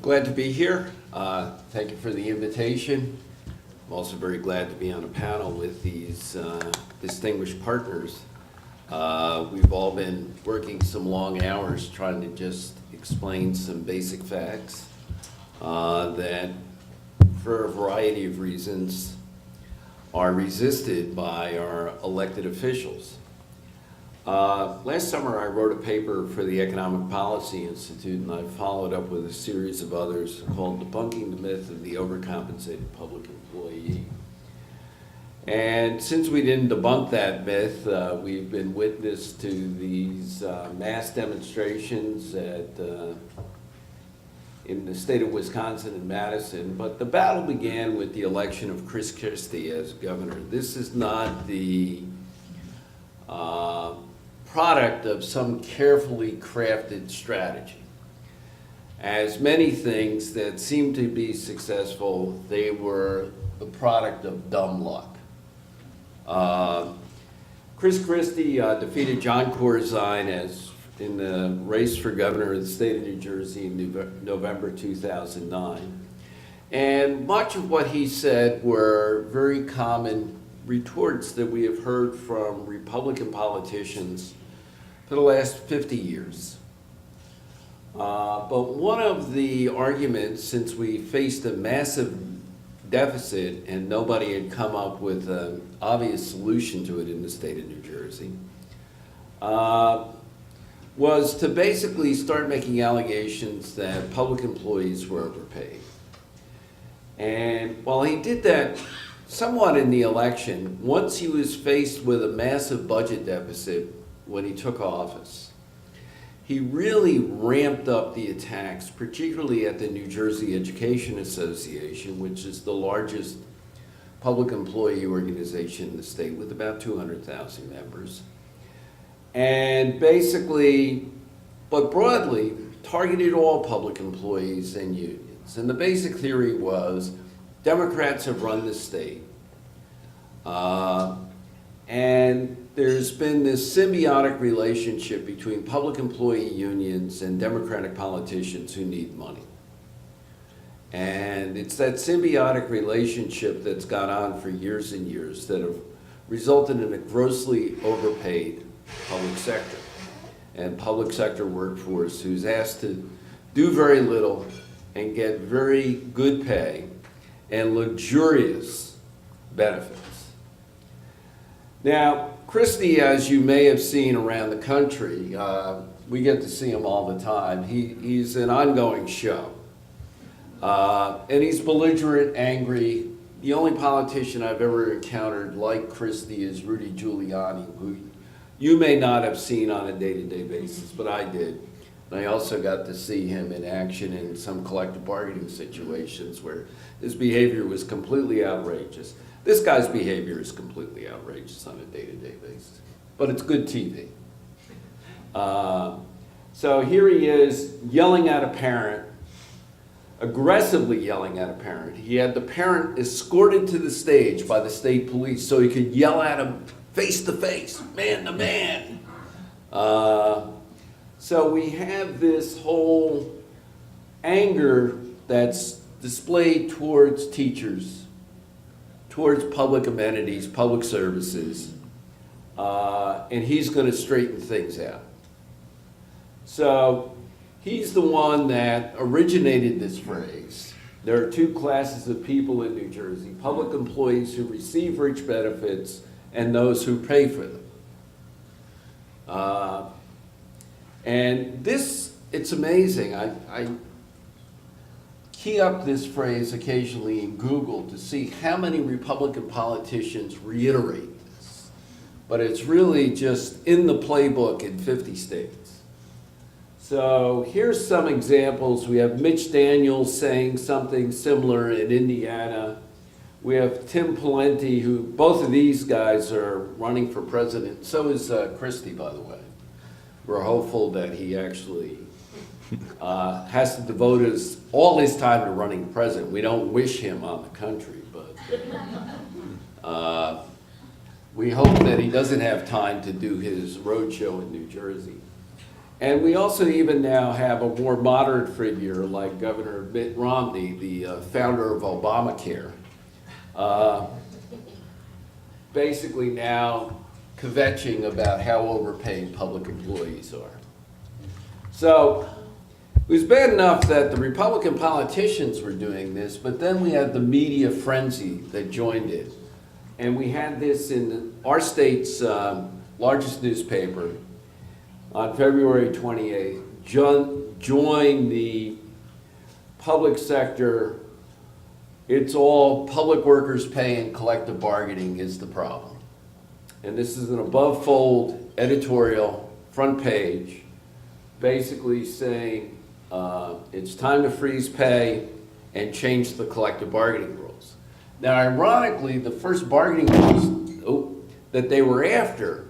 glad to be here. Thank you for the invitation. I'm also very glad to be on a panel with these distinguished partners. We've all been working some long hours trying to just explain some basic facts that, for a variety of reasons, are resisted by our elected officials. Last summer, I wrote a paper for the Economic Policy Institute, and I followed up with a series of others called Debunking the Myth of the Overcompensated Public Employee. And since we didn't debunk that myth, we've been witness to these mass demonstrations in the state of Wisconsin and Madison. But the battle began with the election of Chris Christie as governor. This is not the product of some carefully crafted strategy. As many things that seemed to be successful, they were the product of dumb luck. Chris Christie defeated John Corzine in the race for governor of the state of New Jersey in November 2009. And much of what he said were very common retorts that we have heard from Republican politicians for the last 50 years. But one of the arguments, since we faced a massive deficit and nobody had come up with an obvious solution to it in the state of New Jersey, was to basically start making allegations that public employees were overpaid. And while he did that somewhat in the election, once he was faced with a massive budget deficit when he took office, he really ramped up the attacks, particularly at the New Jersey Education Association, which is the largest public employee organization in the state with about 200,000 members. And basically, but broadly, targeted all public employees and unions. And the basic theory was Democrats have run the state. And there's been this symbiotic relationship between public employee unions and Democratic politicians who need money. And it's that symbiotic relationship that's gone on for years and years that have resulted in a grossly overpaid public sector and public sector workforce who's asked to do very little and get very good pay and luxurious benefits. Now, Christie, as you may have seen around the country, we get to see him all the time. He's an ongoing show. And he's belligerent, angry. The only politician I've ever encountered like Christie is Rudy Giuliani, who you may not have seen on a day-to-day basis, but I did. And I also got to see him in action in some collective bargaining situations where his behavior was completely outrageous. This guy's behavior is completely outrageous on a day-to-day basis, but it's good TV. So here he is yelling at a parent, aggressively yelling at a parent. He had the parent escorted to the stage by the state police so he could yell at him face to face, man to man. So we have this whole anger that's displayed towards teachers, towards public amenities, public services, and he's going to straighten things out. So he's the one that originated this phrase. There are two classes of people in New Jersey: public employees who receive rich benefits and those who pay for them. And this, it's amazing. I key up this phrase occasionally in Google to see how many Republican politicians reiterate this. But it's really just in the playbook in 50 states. So here's some examples. We have Mitch Daniels saying something similar in Indiana. We have Tim Pawlenty, who both of these guys are running for president. So is Christie, by the way. We're hopeful that he actually has to devote all his time to running president. We don't wish him on the country, but we hope that he doesn't have time to do his roadshow in New Jersey. And we also even now have a more moderate figure like Governor Mitt Romney, the founder of Obamacare, basically now kvetching about how overpaid public employees are. So it was bad enough that the Republican politicians were doing this, but then we had the media frenzy that joined it. And we had this in our state's largest newspaper on February 28th, join the public sector. It's all public workers' pay and collective bargaining is the problem. And this is an above-fold editorial, front page, basically saying it's time to freeze pay and change the collective bargaining rules. Now, ironically, the first bargaining rules that they were after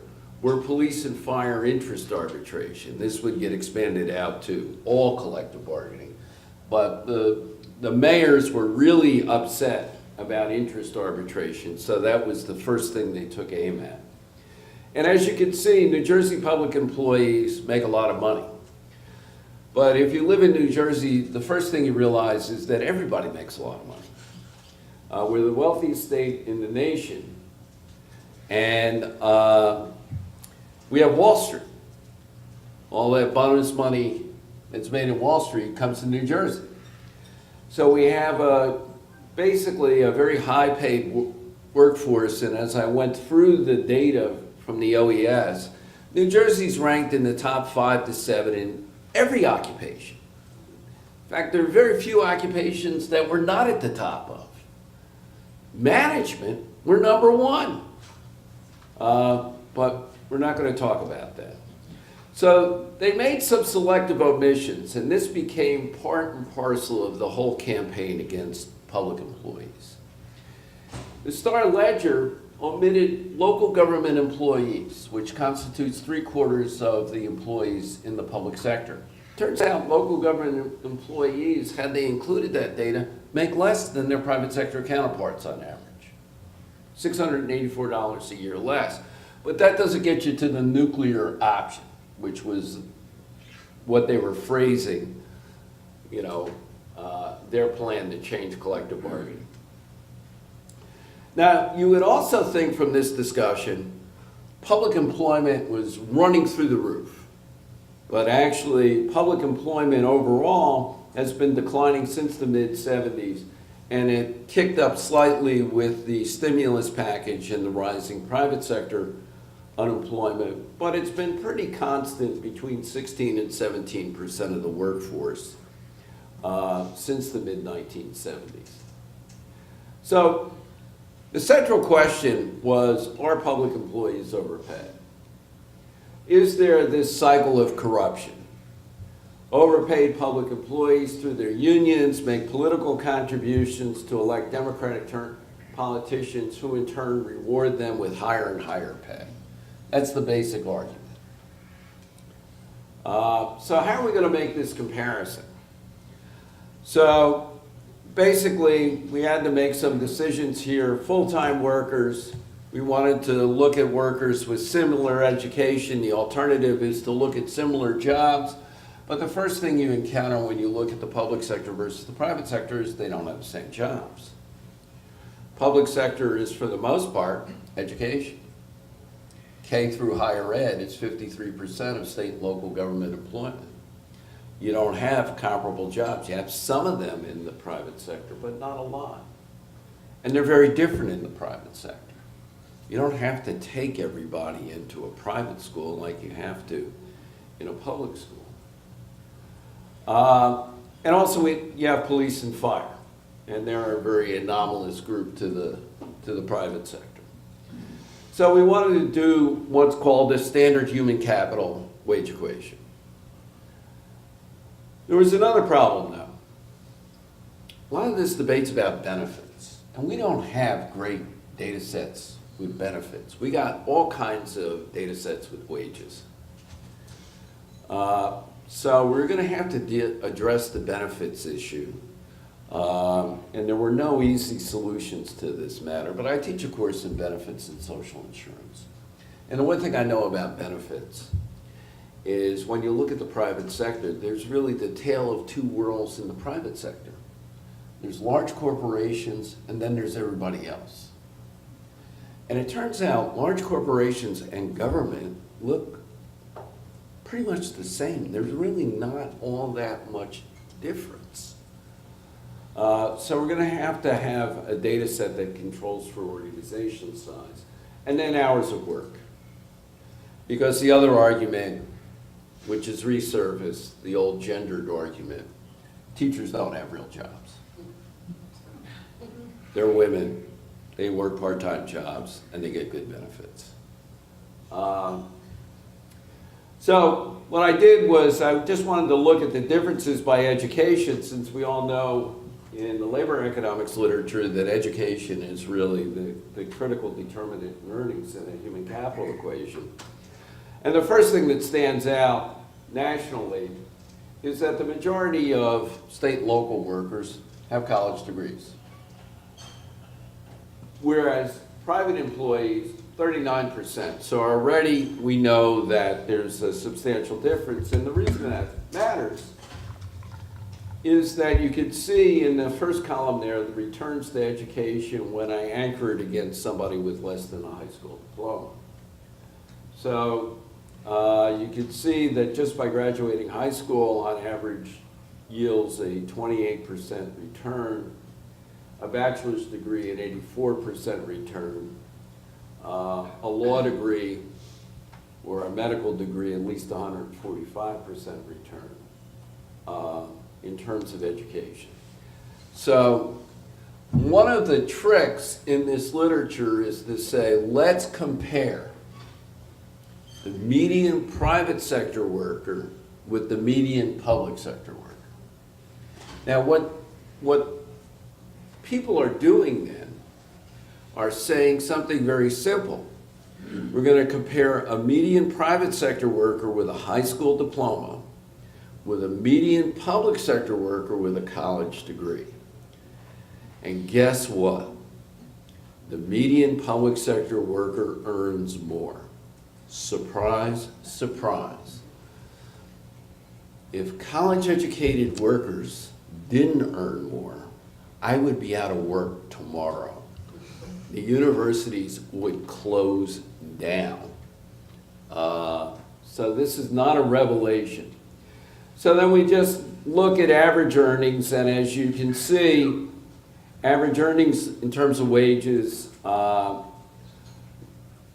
were police and fire interest arbitration. This would get expanded out to all collective bargaining. But the mayors were really upset about interest arbitration, so that was the first thing they took aim at. And as you can see, New Jersey public employees make a lot of money. But if you live in New Jersey, the first thing you realize is that everybody makes a lot of money. We're the wealthiest state in the nation. And we have Wall Street. All that bonus money that's made in Wall Street comes to New Jersey. So we have basically a very high-paid workforce, and as I went through the data from the OES, New Jersey's ranked in the top 5 to 7 in every occupation. In fact, there are very few occupations that we're not at the top of. Management, we're number 1. But we're not going to talk about that. So they made some selective omissions, and this became part and parcel of the whole campaign against public employees. The Star-Ledger omitted local government employees, which constitutes 3/4 of the employees in the public sector. Turns out local government employees, had they included that data, make less than their private sector counterparts on average. $684 a year less. But that doesn't get you to the nuclear option, which was what they were phrasing, their plan to change collective bargaining. Now, you would also think from this discussion, public employment was running through the roof. But actually, public employment overall has been declining since the mid-70s, and it kicked up slightly with the stimulus package and the rising private sector unemployment, but it's been pretty constant between 16 and 17% of the workforce since the mid-1970s. So the central question was, are public employees overpaid? Is there this cycle of corruption? Overpaid public employees through their unions make political contributions to elect Democratic politicians who in turn reward them with higher and higher pay. That's the basic argument. So how are we going to make this comparison? So basically, we had to make some decisions here. Full-time workers, we wanted to look at workers with similar education. The alternative is to look at similar jobs. But the first thing you encounter when you look at the public sector versus the private sector is they don't have the same jobs. Public sector is, for the most part, education. K through higher ed, it's 53% of state and local government employment. You don't have comparable jobs. You have some of them in the private sector, but not a lot. And they're very different in the private sector. You don't have to take everybody into a private school like you have to in a public school. And also you have police and fire, and they're a very anomalous group to the private sector. So we wanted to do what's called a standard human capital wage equation. There was another problem though. A lot of this debate's about benefits, and we don't have great data sets with benefits. We got all kinds of data sets with wages. So we're going to have to address the benefits issue. And there were no easy solutions to this matter, but I teach a course in benefits and social insurance. And the one thing I know about benefits is when you look at the private sector, there's really the tale of two worlds in the private sector. There's large corporations, and then there's everybody else. And it turns out large corporations and government look pretty much the same. There's really not all that much difference. So we're going to have a data set that controls for organization size. And then hours of work. Because the other argument, which is resurfaced, the old gendered argument, teachers don't have real jobs. They're women, they work part-time jobs, and they get good benefits. So what I did was I just wanted to look at the differences by education, since we all know in the labor economics literature that education is really the critical determinant in earnings in a human capital equation. And the first thing that stands out nationally is that the majority of state and local workers have college degrees. Whereas private employees, 39%. So already we know that there's a substantial difference. And the reason that matters is that you can see in the first column there, the returns to education when I anchor it against somebody with less than a high school diploma. So you can see that just by graduating high school, on average, yields a 28% return, a bachelor's degree an 84% return, a law degree or a medical degree at least 145% return in terms of education. So one of the tricks in this literature is to say, let's compare the median private sector worker with the median public sector worker. Now what people are doing then are saying something very simple. We're going to compare a median private sector worker with a high school diploma with a median public sector worker with a college degree. And guess what? The median public sector worker earns more. Surprise, surprise. If college-educated workers didn't earn more, I would be out of work tomorrow. The universities would close down. So this is not a revelation. So then we just look at average earnings, and as you can see, average earnings in terms of wages, the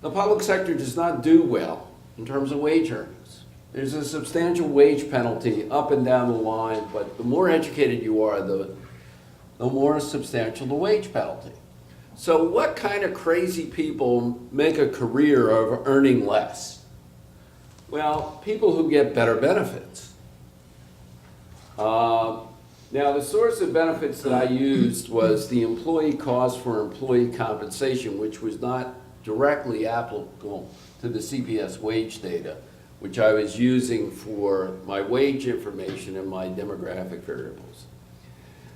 public sector does not do well in terms of wage earnings. There's a substantial wage penalty up and down the line, but the more educated you are, the more substantial the wage penalty. So what kind of crazy people make a career of earning less? Well, people who get better benefits. Now, the source of benefits that I used was the employee cost for employee compensation, which was not directly applicable to the CPS wage data, which I was using for my wage information and my demographic variables.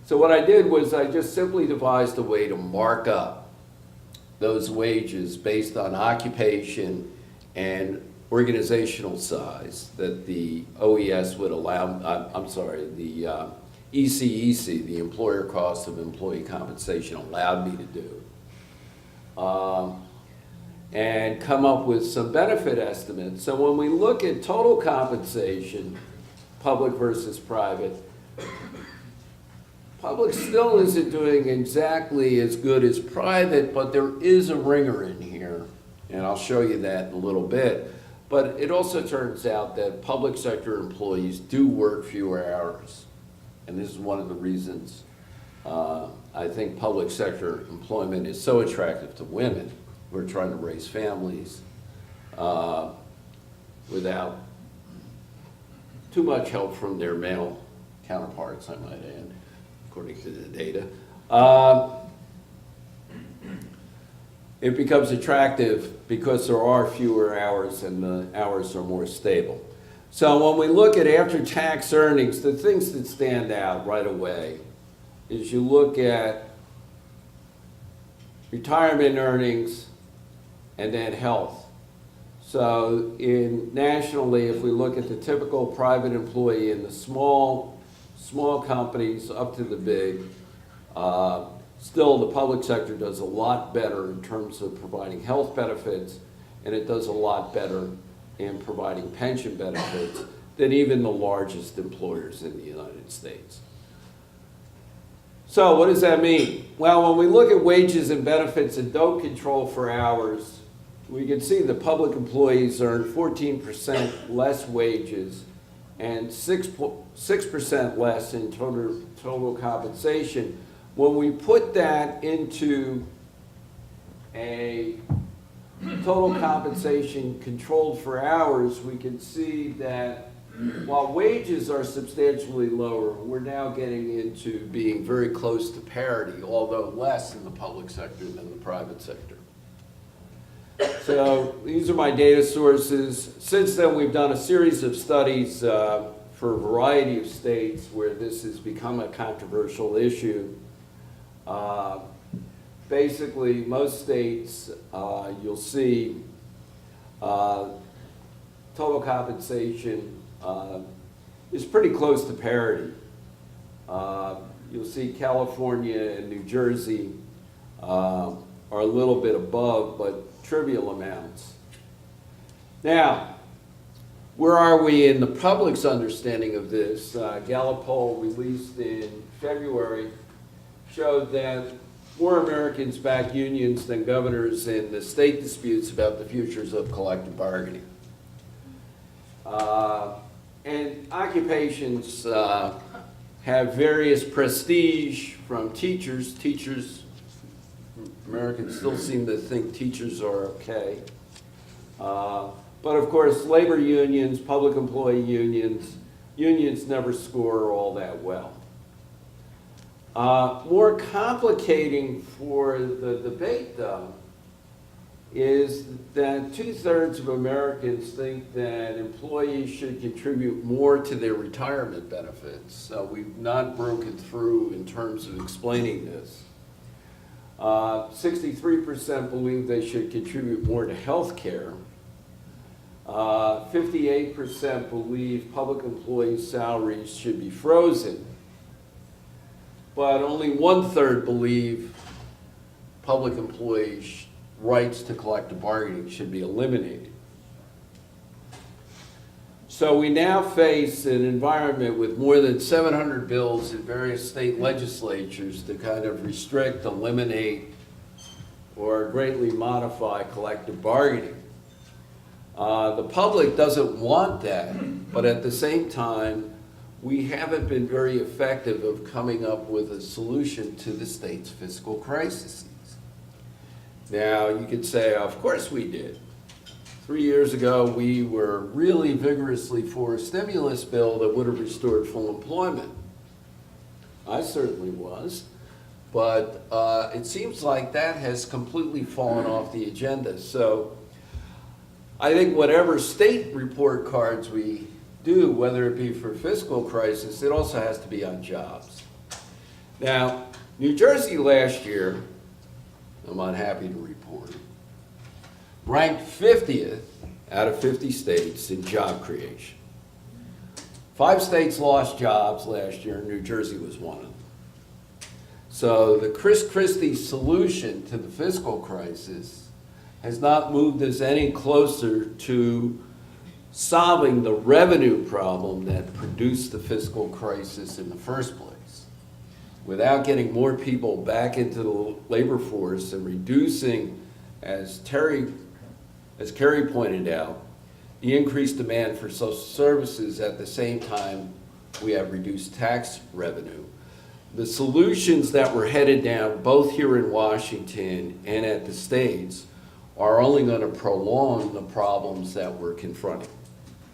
So what I did was I just simply devised a way to mark up those wages based on occupation and organizational size that the OES would allow, the ECEC, the employer cost of employee compensation, allowed me to do. And come up with some benefit estimates. So when we look at total compensation, public versus private, public still isn't doing exactly as good as private, but there is a ringer in here, and I'll show you that in a little bit. But it also turns out that public sector employees do work fewer hours. And this is one of the reasons I think public sector employment is so attractive to women who are trying to raise families without too much help from their male counterparts, I might add, according to the data. It becomes attractive because there are fewer hours and the hours are more stable. So when we look at after-tax earnings, the things that stand out right away is you look at retirement earnings and then health. So nationally, if we look at the typical private employee in the small companies up to the big, still the public sector does a lot better in terms of providing health benefits, and it does a lot better in providing pension benefits than even the largest employers in the United States. So what does that mean? Well, when we look at wages and benefits and don't control for hours, we can see the public employees earn 14% less wages and 6% less in total compensation. When we put that into a total compensation controlled for hours, we can see that while wages are substantially lower, we're now getting into being very close to parity, although less in the public sector than the private sector. So these are my data sources. Since then, we've done a series of studies for a variety of states where this has become a controversial issue. Basically, most states, you'll see total compensation is pretty close to parity. You'll see California and New Jersey are a little bit above, but trivial amounts. Now, where are we in the public's understanding of this? Gallup poll released in February showed that more Americans back unions than governors in the state disputes about the futures of collective bargaining. And occupations have various prestige from teachers. Americans still seem to think teachers are okay. But of course, labor unions, public employee unions never score all that well. More complicating for the debate, though, is that 2/3 of Americans think that employees should contribute more to their retirement benefits. So we've not broken through in terms of explaining this. 63% believe they should contribute more to health care. 58% believe public employees' salaries should be frozen. But only 1/3 believe public employees' rights to collective bargaining should be eliminated. So we now face an environment with more than 700 bills in various state legislatures to kind of restrict, eliminate, or greatly modify collective bargaining. The public doesn't want that, but at the same time, we haven't been very effective of coming up with a solution to the state's fiscal crises. Now, you could say, of course we did. 3 years ago, we were really vigorously for a stimulus bill that would have restored full employment. I certainly was. But it seems like that has completely fallen off the agenda. So I think whatever state report cards we do, whether it be for fiscal crisis, it also has to be on jobs. Now, New Jersey last year, I'm unhappy to report, ranked 50th out of 50 states in job creation. 5 states lost jobs last year, and New Jersey was one of them. So the Chris Christie solution to the fiscal crisis has not moved us any closer to solving the revenue problem that produced the fiscal crisis in the first place. Without getting more people back into the labor force and reducing, as Carrie pointed out, the increased demand for social services at the same time we have reduced tax revenue. The solutions that were headed down both here in Washington and at the states are only going to prolong the problems that we're confronting.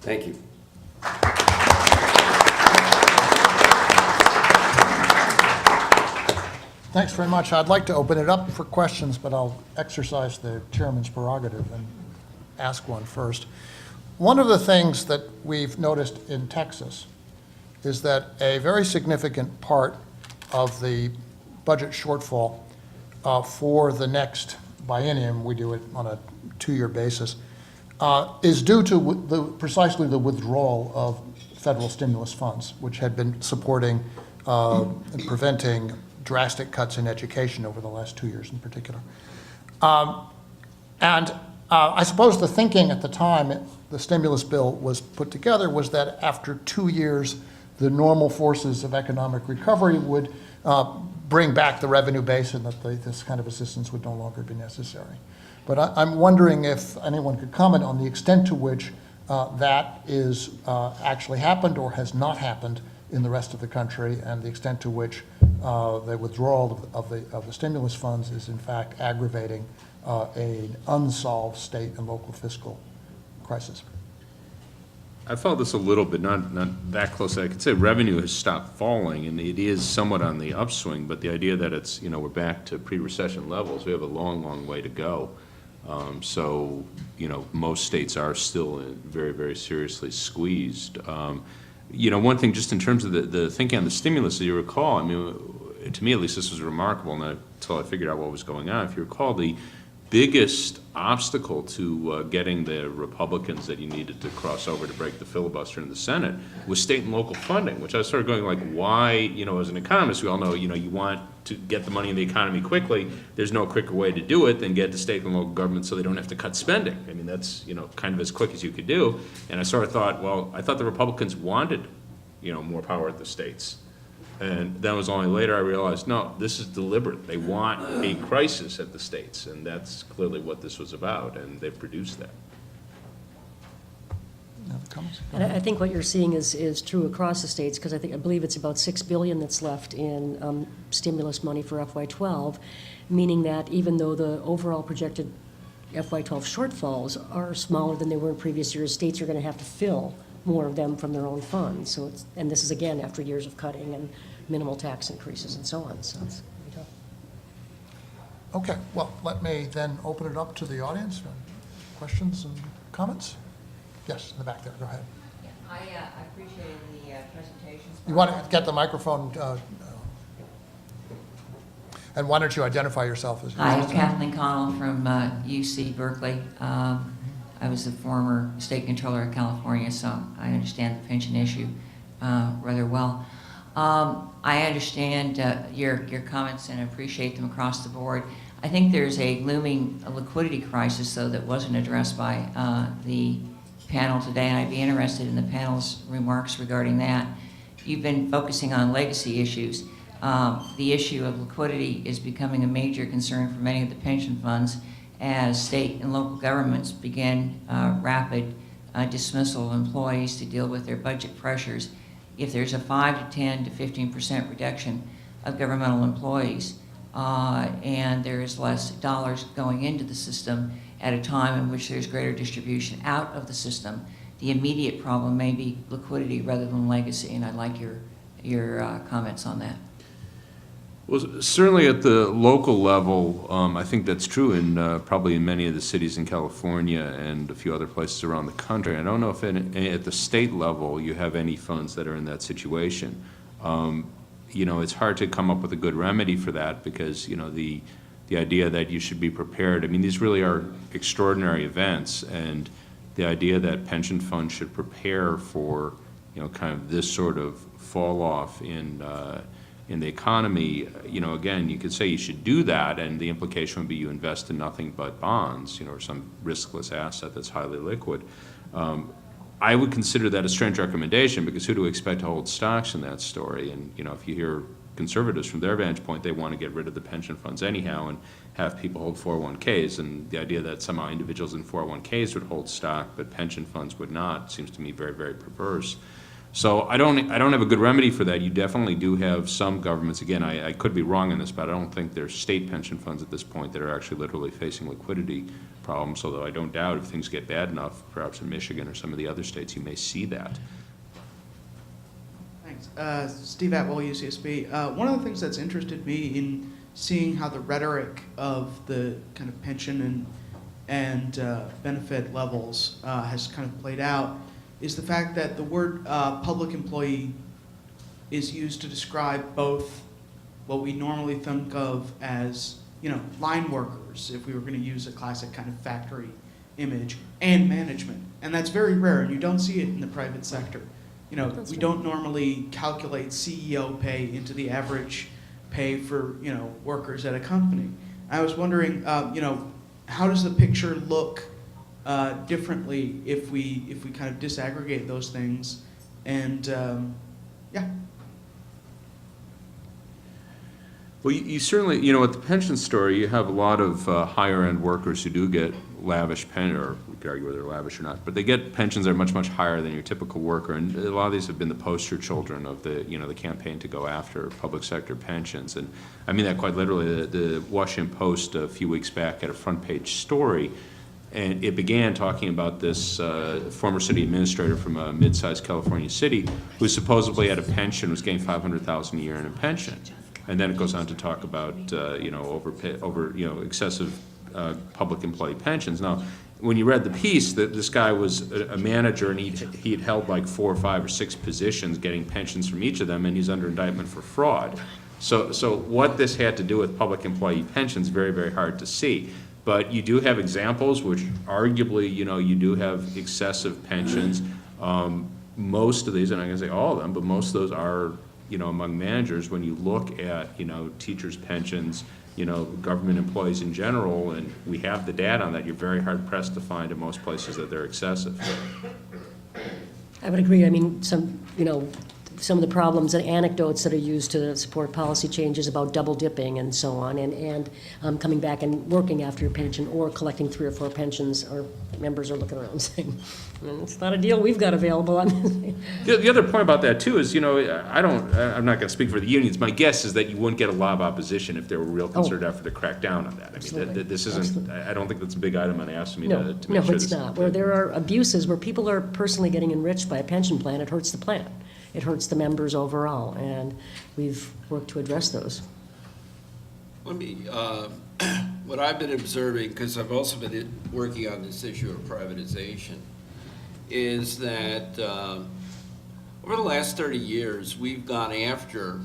Thank you.
Thanks very much. I'd like to open it up for questions, but I'll exercise the chairman's prerogative and ask one first. One of the things that we've noticed in Texas is that a very significant part of the budget shortfall for the next biennium, we do it on a 2-year basis, is due to precisely the withdrawal of federal stimulus funds, which had been supporting and preventing drastic cuts in education over the last 2 years in particular. I suppose the thinking at the time the stimulus bill was put together was that after 2 years, the normal forces of economic recovery would bring back the revenue base and that this kind of assistance would no longer be necessary. But I'm wondering if anyone could comment on the extent to which that is actually happened or has not happened in the rest of the country, and the extent to which the withdrawal of the stimulus funds is in fact aggravating an unsolved state and local fiscal crisis.
I followed this a little bit, not that closely. I could say revenue has stopped falling, and it is somewhat on the upswing, but the idea that it's, we're back to pre-recession levels, we have a long, long way to go. So, most states are still very, very seriously squeezed. One thing just in terms of the thinking on the stimulus, as you recall, I mean, to me at least this was remarkable, until I figured out what was going on. If you recall, the biggest obstacle to getting the Republicans that you needed to cross over to break the filibuster in the Senate was state and local funding, which I started going like, why, as an economist, we all know, you want to get the money in the economy quickly. There's no quicker way to do it than get to state and local government so they don't have to cut spending. I mean, that's, kind of as quick as you could do. And I sort of thought, well, I thought the Republicans wanted, more power at the states. And then it was only later I realized, no, this is deliberate. They want a crisis at the states, and that's clearly what this was about, and they've produced that.
Other comments?
And I think what you're seeing is true across the states, because I believe it's about $6 billion that's left in stimulus money for FY12, meaning that even though the overall projected FY12 shortfalls are smaller than they were in previous years, states are going to have to fill more of them from their own funds. So and this is again after years of cutting and minimal tax increases and so on. So it's pretty tough.
Okay, well, let me then open it up to the audience. Questions and comments? Yes, in the back there, go ahead.
Yeah, I appreciated the presentations.
You want to get the microphone, and why don't you identify yourself as?
Hi, Kathleen Connell from UC Berkeley. I was the former state controller of California, so I understand the pension issue rather well. I understand your comments and appreciate them across the board. I think there's a looming liquidity crisis, though, that wasn't addressed by the panel today, and I'd be interested in the panel's remarks regarding that. You've been focusing on legacy issues. The issue of liquidity is becoming a major concern for many of the pension funds as state and local governments begin rapid dismissal of employees to deal with their budget pressures. If there's a 5 to 10 to 15% reduction of governmental employees and there is less dollars going into the system at a time in which there's greater distribution out of the system, the immediate problem may be liquidity rather than legacy, and I'd like your comments on that.
Well, certainly at the local level, I think that's true in probably in many of the cities in California and a few other places around the country. I don't know if at the state level you have any funds that are in that situation. It's hard to come up with a good remedy for that because, the idea that you should be prepared, I mean, these really are extraordinary events, and the idea that pension funds should prepare for, kind of this sort of fall off in the economy, again, you could say you should do that, and the implication would be you invest in nothing but bonds, or some riskless asset that's highly liquid. I would consider that a strange recommendation because who do we expect to hold stocks in that story? And, if you hear conservatives from their vantage point, they want to get rid of the pension funds anyhow and have people hold 401ks, and the idea that somehow individuals in 401ks would hold stock but pension funds would not seems to me very, very perverse. So I don't have a good remedy for that. You definitely do have some governments, again, I could be wrong in this, but I don't think there's state pension funds at this point that are actually literally facing liquidity problems, although I don't doubt if things get bad enough, perhaps in Michigan or some of the other states, you may see that.
Thanks. Steve Atwell, UCSB. One of the things that's interested me in seeing how the rhetoric of the kind of pension and benefit levels has kind of played out is the fact that the word public employee is used to describe both what we normally think of as, line workers, if we were going to use a classic kind of factory image and management. And that's very rare, and you don't see it in the private sector. You know,
That's
we
right.
don't normally calculate CEO pay into the average pay for, you know, workers at a company. I was wondering, you know, how does the picture look differently if we kind of disaggregate those things? And yeah.
Well, you certainly, you know, with the pension story, you have a lot of higher-end workers who do get lavish or we could argue whether they're lavish or not, but they get pensions that are much, much higher than your typical worker, and a lot of these have been the poster children of the, you know, the campaign to go after public sector pensions, and I mean that quite literally. The Washington Post a few weeks back had a front-page story, and it began talking about this former city administrator from a mid-sized California city who supposedly had a pension, was getting $500,000 a year in a pension. And then it goes on to talk about, you know, excessive public employee pensions. Now, when you read the piece, that this guy was a manager, and he'd held like 4 or 5 or 6 positions, getting pensions from each of them, and he's under indictment for fraud. So what this had to do with public employee pensions, very, very hard to see. But you do have examples which arguably, you know, you do have excessive pensions. Most of these, and I'm going to say all of them, but most of those are, you know, among managers. When you look at, you know, teachers' pensions, you know, government employees in general, and we have the data on that, you're very hard pressed to find in most places that they're excessive.
I would agree. I mean, you know, some of the problems and anecdotes that are used to support policy changes about double dipping and so on, and coming back and working after your pension or collecting 3 or 4 pensions, or members are looking around saying, it's not a deal we've got available.
The other point about that too is, you know, I'm not going to speak for the unions. My guess is that you wouldn't get a lot of opposition if there were real concerted effort to crack down on that. I mean,
Absolutely.
this isn't.
Absolutely.
I don't think that's a big item on AFSCME
No,
to make
no,
sure
it's
this-
not. Where there are abuses, where people are personally getting enriched by a pension plan, it hurts the plan. It hurts the members overall, and we've worked to address those.
Let me, what I've been observing, because I've also been working on this issue of privatization, is that over the last 30 years, we've gone after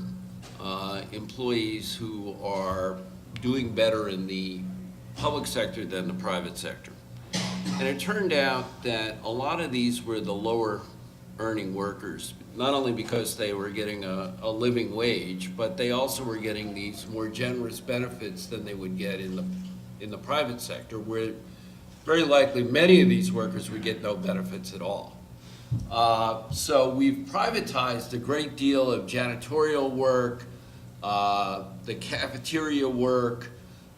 employees who are doing better in the public sector than the private sector. And it turned out that a lot of these were the lower earning workers, not only because they were getting a living wage, but they also were getting these more generous benefits than they would get in the private sector, where very likely many of these workers would get no benefits at all. So we've privatized a great deal of janitorial work, the cafeteria work,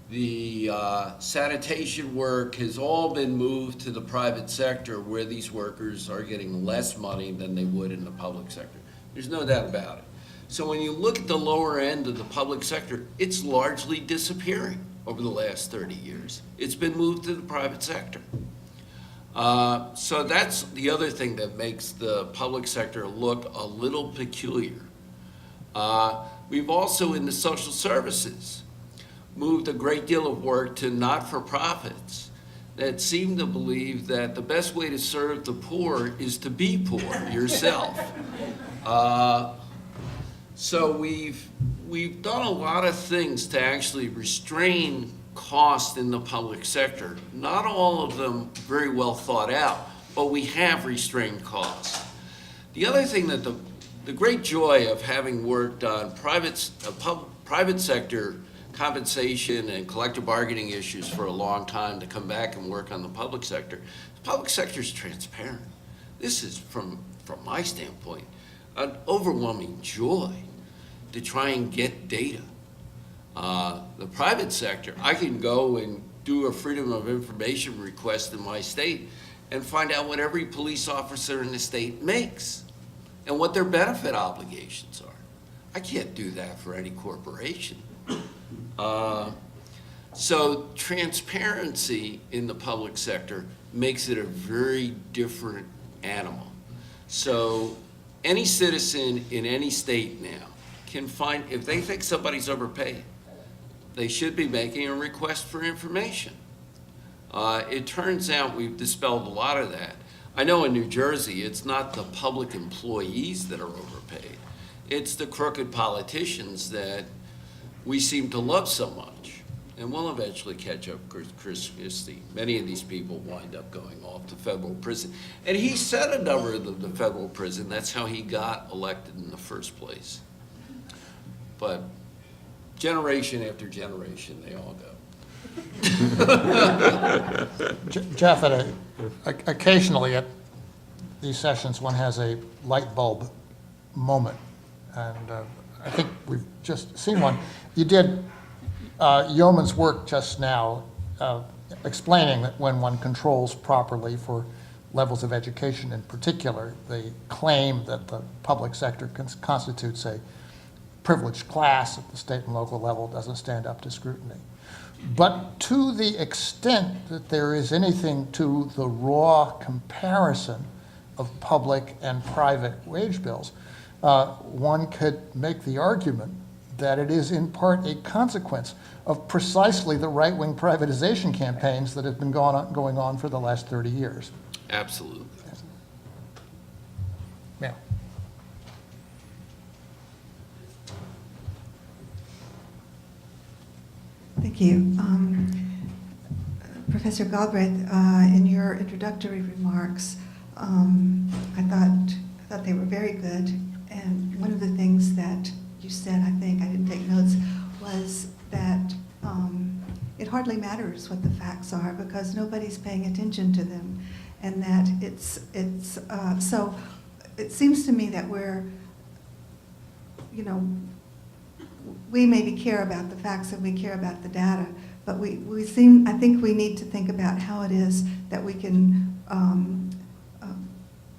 the sanitation work has all been moved to the private sector, where these workers are getting less money than they would in the public sector. There's no doubt about it. So when you look at the lower end of the public sector, it's largely disappearing over the last 30 years. It's been moved to the private sector. So that's the other thing that makes the public sector look a little peculiar. We've also, in the social services, moved a great deal of work to not-for-profits that seem to believe that the best way to serve the poor is to be poor yourself. So we've done a lot of things to actually restrain cost in the public sector. Not all of them very well thought out, but we have restrained costs. The other thing that the great joy of having worked on private sector compensation and collective bargaining issues for a long time, to come back and work on the public sector is transparent. This is, from my standpoint, an overwhelming joy to try and get data. The private sector, I can go and do a Freedom of Information request in my state and find out what every police officer in the state makes and what their benefit obligations are. I can't do that for any corporation. So transparency in the public sector makes it a very different animal. So any citizen in any state now can find, if they think somebody's overpaid, they should be making a request for information. It turns out we've dispelled a lot of that. I know in New Jersey, it's not the public employees that are overpaid. It's the crooked politicians that we seem to love so much. And we'll eventually catch up with Chris Christie. Many of these people wind up going off to federal prison. And he set a number of them to federal prison. That's how he got elected in the first place. But generation after generation, they all go.
Jeff, occasionally at these sessions, one has a light bulb moment. And I think we've just seen one. You did yeoman's work just now explaining that when one controls properly for levels of education in particular, the claim that the public sector constitutes a privileged class at the state and local level doesn't stand up to scrutiny. But to the extent that there is anything to the raw comparison of public and private wage bills, one could make the argument that it is in part a consequence of precisely the right-wing privatization campaigns that have been going on for the last 30 years.
Absolutely.
Yeah.
Thank you. Professor Galbraith, in your introductory remarks, I thought they were very good. And one of the things that you said, I think, I didn't take notes, was that it hardly matters what the facts are because nobody's paying attention to them. And that so it seems to me that we're, we maybe care about the facts and we care about the data, but I think we need to think about how it is that we can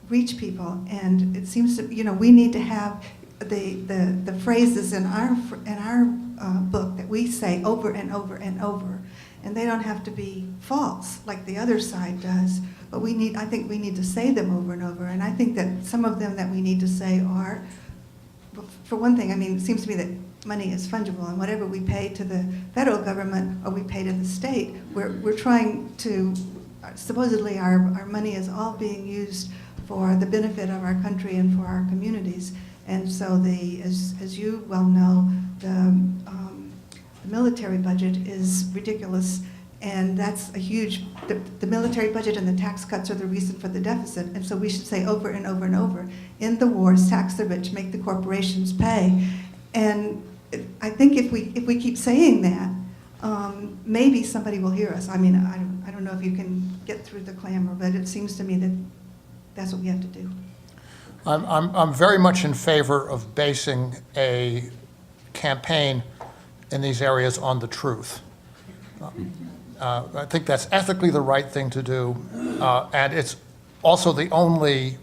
reach people. And it seems to, we need to have the phrases in our book that we say over and over and over, and they don't have to be false like the other side does. But I think we need to say them over and over. And I think that some of them that we need to say are, for one thing, it seems to me that money is fungible, and whatever we pay to the federal government or we pay to the state, we're trying to, supposedly our money is all being used for the benefit of our country and for our communities. And so as you well know, the military budget is ridiculous, and that's a huge, the military budget and the tax cuts are the reason for the deficit. And so we should say over and over and over, end the wars, tax the rich, make the corporations pay. And I think if we keep saying that, maybe somebody will hear us. I don't know if you can get through the clamor, but it seems to me that that's what we have to do.
I'm very much in favor of basing a campaign in these areas on the truth. I think that's ethically the right thing to do, and it's also the only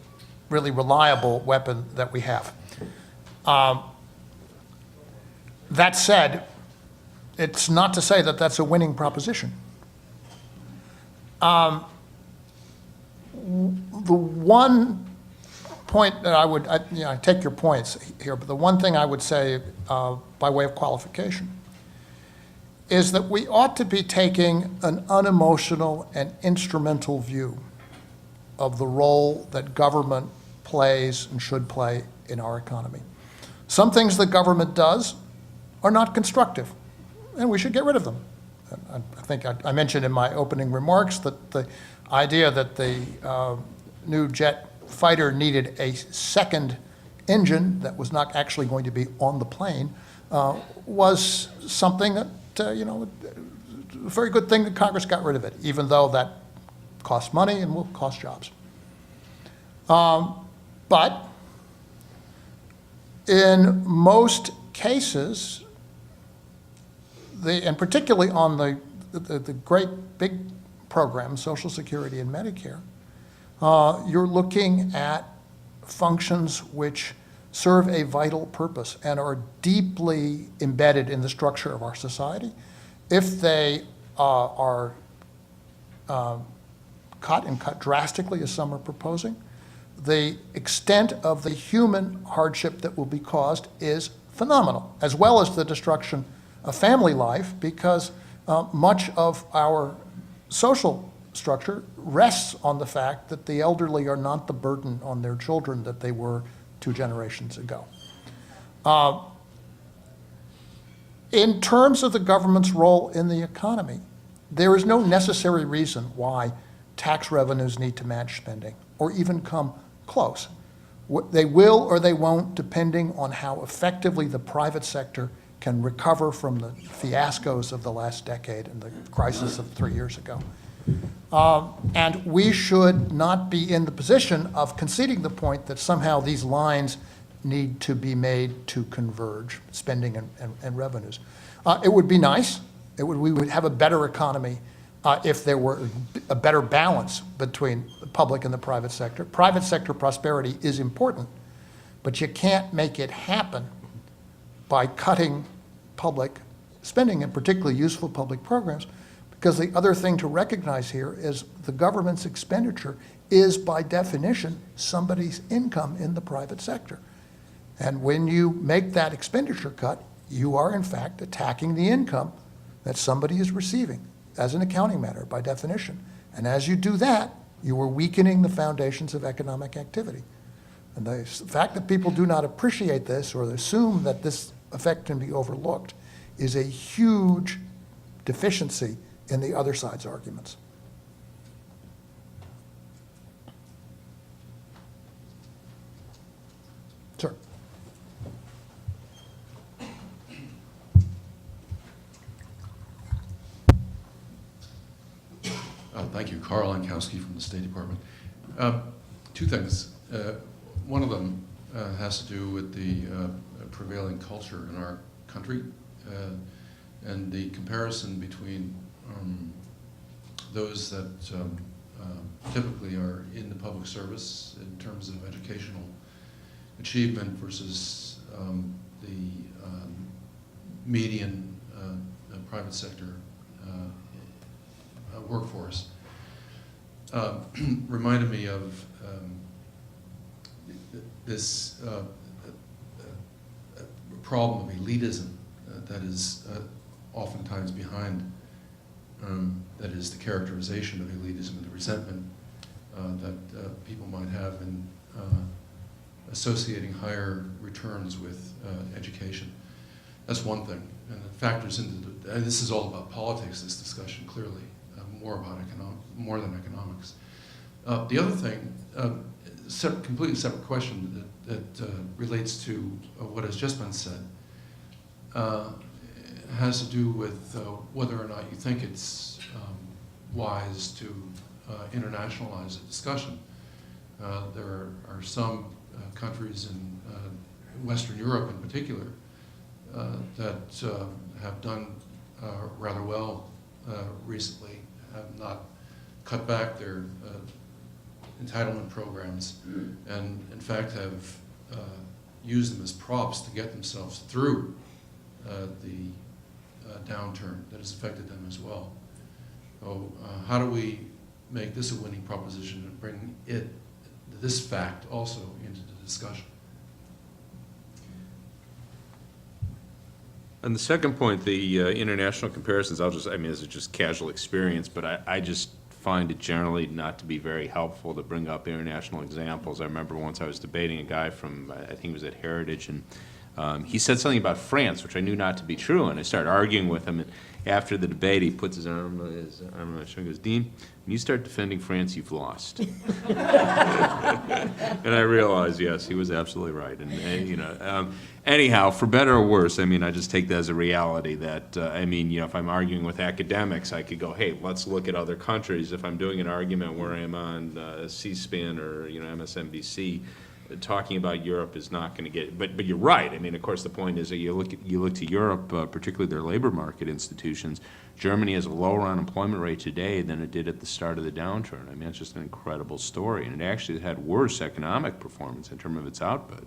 really reliable weapon that we have. That said, it's not to say that that's a winning proposition. The one point that I take your points here, but the one thing I would say by way of qualification is that we ought to be taking an unemotional and instrumental view of the role that government plays and should play in our economy. Some things the government does are not constructive, and we should get rid of them. I think I mentioned in my opening remarks that the idea that the new jet fighter needed a second engine that was not actually going to be on the plane was something that, a very good thing that Congress got rid of it, even though that costs money and will cost jobs. But in most cases, and particularly on the great big programs, Social Security and Medicare, you're looking at functions which serve a vital purpose and are deeply embedded in the structure of our society. If they are cut and cut drastically, as some are proposing, the extent of the human hardship that will be caused is phenomenal, as well as the destruction of family life, because much of our social structure rests on the fact that the elderly are not the burden on their children that they were 2 generations ago. in terms of the government's role in the economy, there is no necessary reason why tax revenues need to match spending or even come close. They will or they won't, depending on how effectively the private sector can recover from the fiascos of the last decade and the crisis of 3 years ago. And we should not be in the position of conceding the point that somehow these lines need to be made to converge, spending and revenues. It would be nice. We would have a better economy if there were a better balance between the public and the private sector. Private sector prosperity is important, but you can't make it happen by cutting public spending, and particularly useful public programs, because the other thing to recognize here is the government's expenditure is, by definition, somebody's income in the private sector. And when you make that expenditure cut, you are in fact attacking the income that somebody is receiving as an accounting matter, by definition. And as you do that, you are weakening the foundations of economic activity. And the fact that people do not appreciate this or assume that this effect can be overlooked is a huge deficiency in the other side's arguments. Sir.
Thank you. Carl Ankowski from the State Department. Two things. One of them has to do with the prevailing culture in our country and the comparison between those that typically are in the public service in terms of educational achievement versus the median private sector workforce. Reminded me of this problem of elitism that is oftentimes behind, that is the characterization of elitism and the resentment that people might have in associating higher returns with education. That's one thing, and it factors into and this is all about politics, this discussion, clearly, more than economics. The other thing, completely separate question that relates to what has just been said, has to do with whether or not you think it's wise to internationalize the discussion. There are some countries in Western Europe in particular that have done rather well recently, have not cut back their entitlement programs, and in fact have used them as props to get themselves through the downturn that has affected them as well. So how do we make this a winning proposition and bring this fact also into the discussion?
On the second point, the international comparisons, this is just casual experience, but I just find it generally not to be very helpful to bring up international examples. I remember once I was debating a guy from, I think he was at Heritage, and he said something about France, which I knew not to be true, and I started arguing with him, and after the debate, he puts his arm on my shoulder and goes, "Dean, when you start defending France, you've lost." And I realized, yes, he was absolutely right. And anyhow, for better or worse, I just take that as a reality that, if I'm arguing with academics, I could go, hey, let's look at other countries. If I'm doing an argument where I'm on C-SPAN or, MSNBC, talking about Europe is not going to get, but you're right. Of course, the point is that you look to Europe, particularly their labor market institutions. Germany has a lower unemployment rate today than it did at the start of the downturn. It's just an incredible story, and it actually had worse economic performance in terms of its output.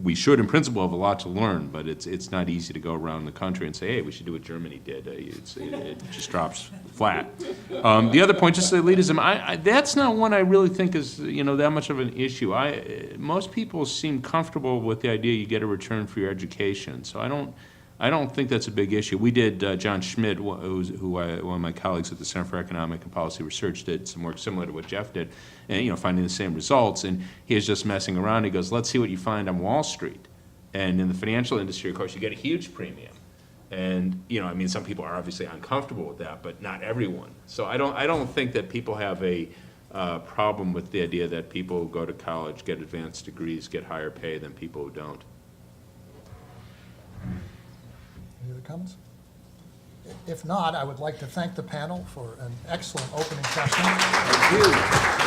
We should, in principle, have a lot to learn, but it's not easy to go around the country and say, hey, we should do what Germany did. It just drops flat. The other point, just elitism, that's not one I really think is that much of an issue. Most people seem comfortable with the idea you get a return for your education, so I don't think that's a big issue. We did, John Schmidt, one of my colleagues at the Center for Economic and Policy Research, did some work similar to what Jeff did, and finding the same results. And he was just messing around. He goes, let's see what you find on Wall Street. And in the financial industry, of course, you get a huge premium. And, you know, I mean, some people are obviously uncomfortable with that, but not everyone. So I don't think that people have a problem with the idea that people who go to college, get advanced degrees, get higher pay than people who don't.
Any other comments? If not, I would like to thank the panel for an excellent opening session.
Thank you.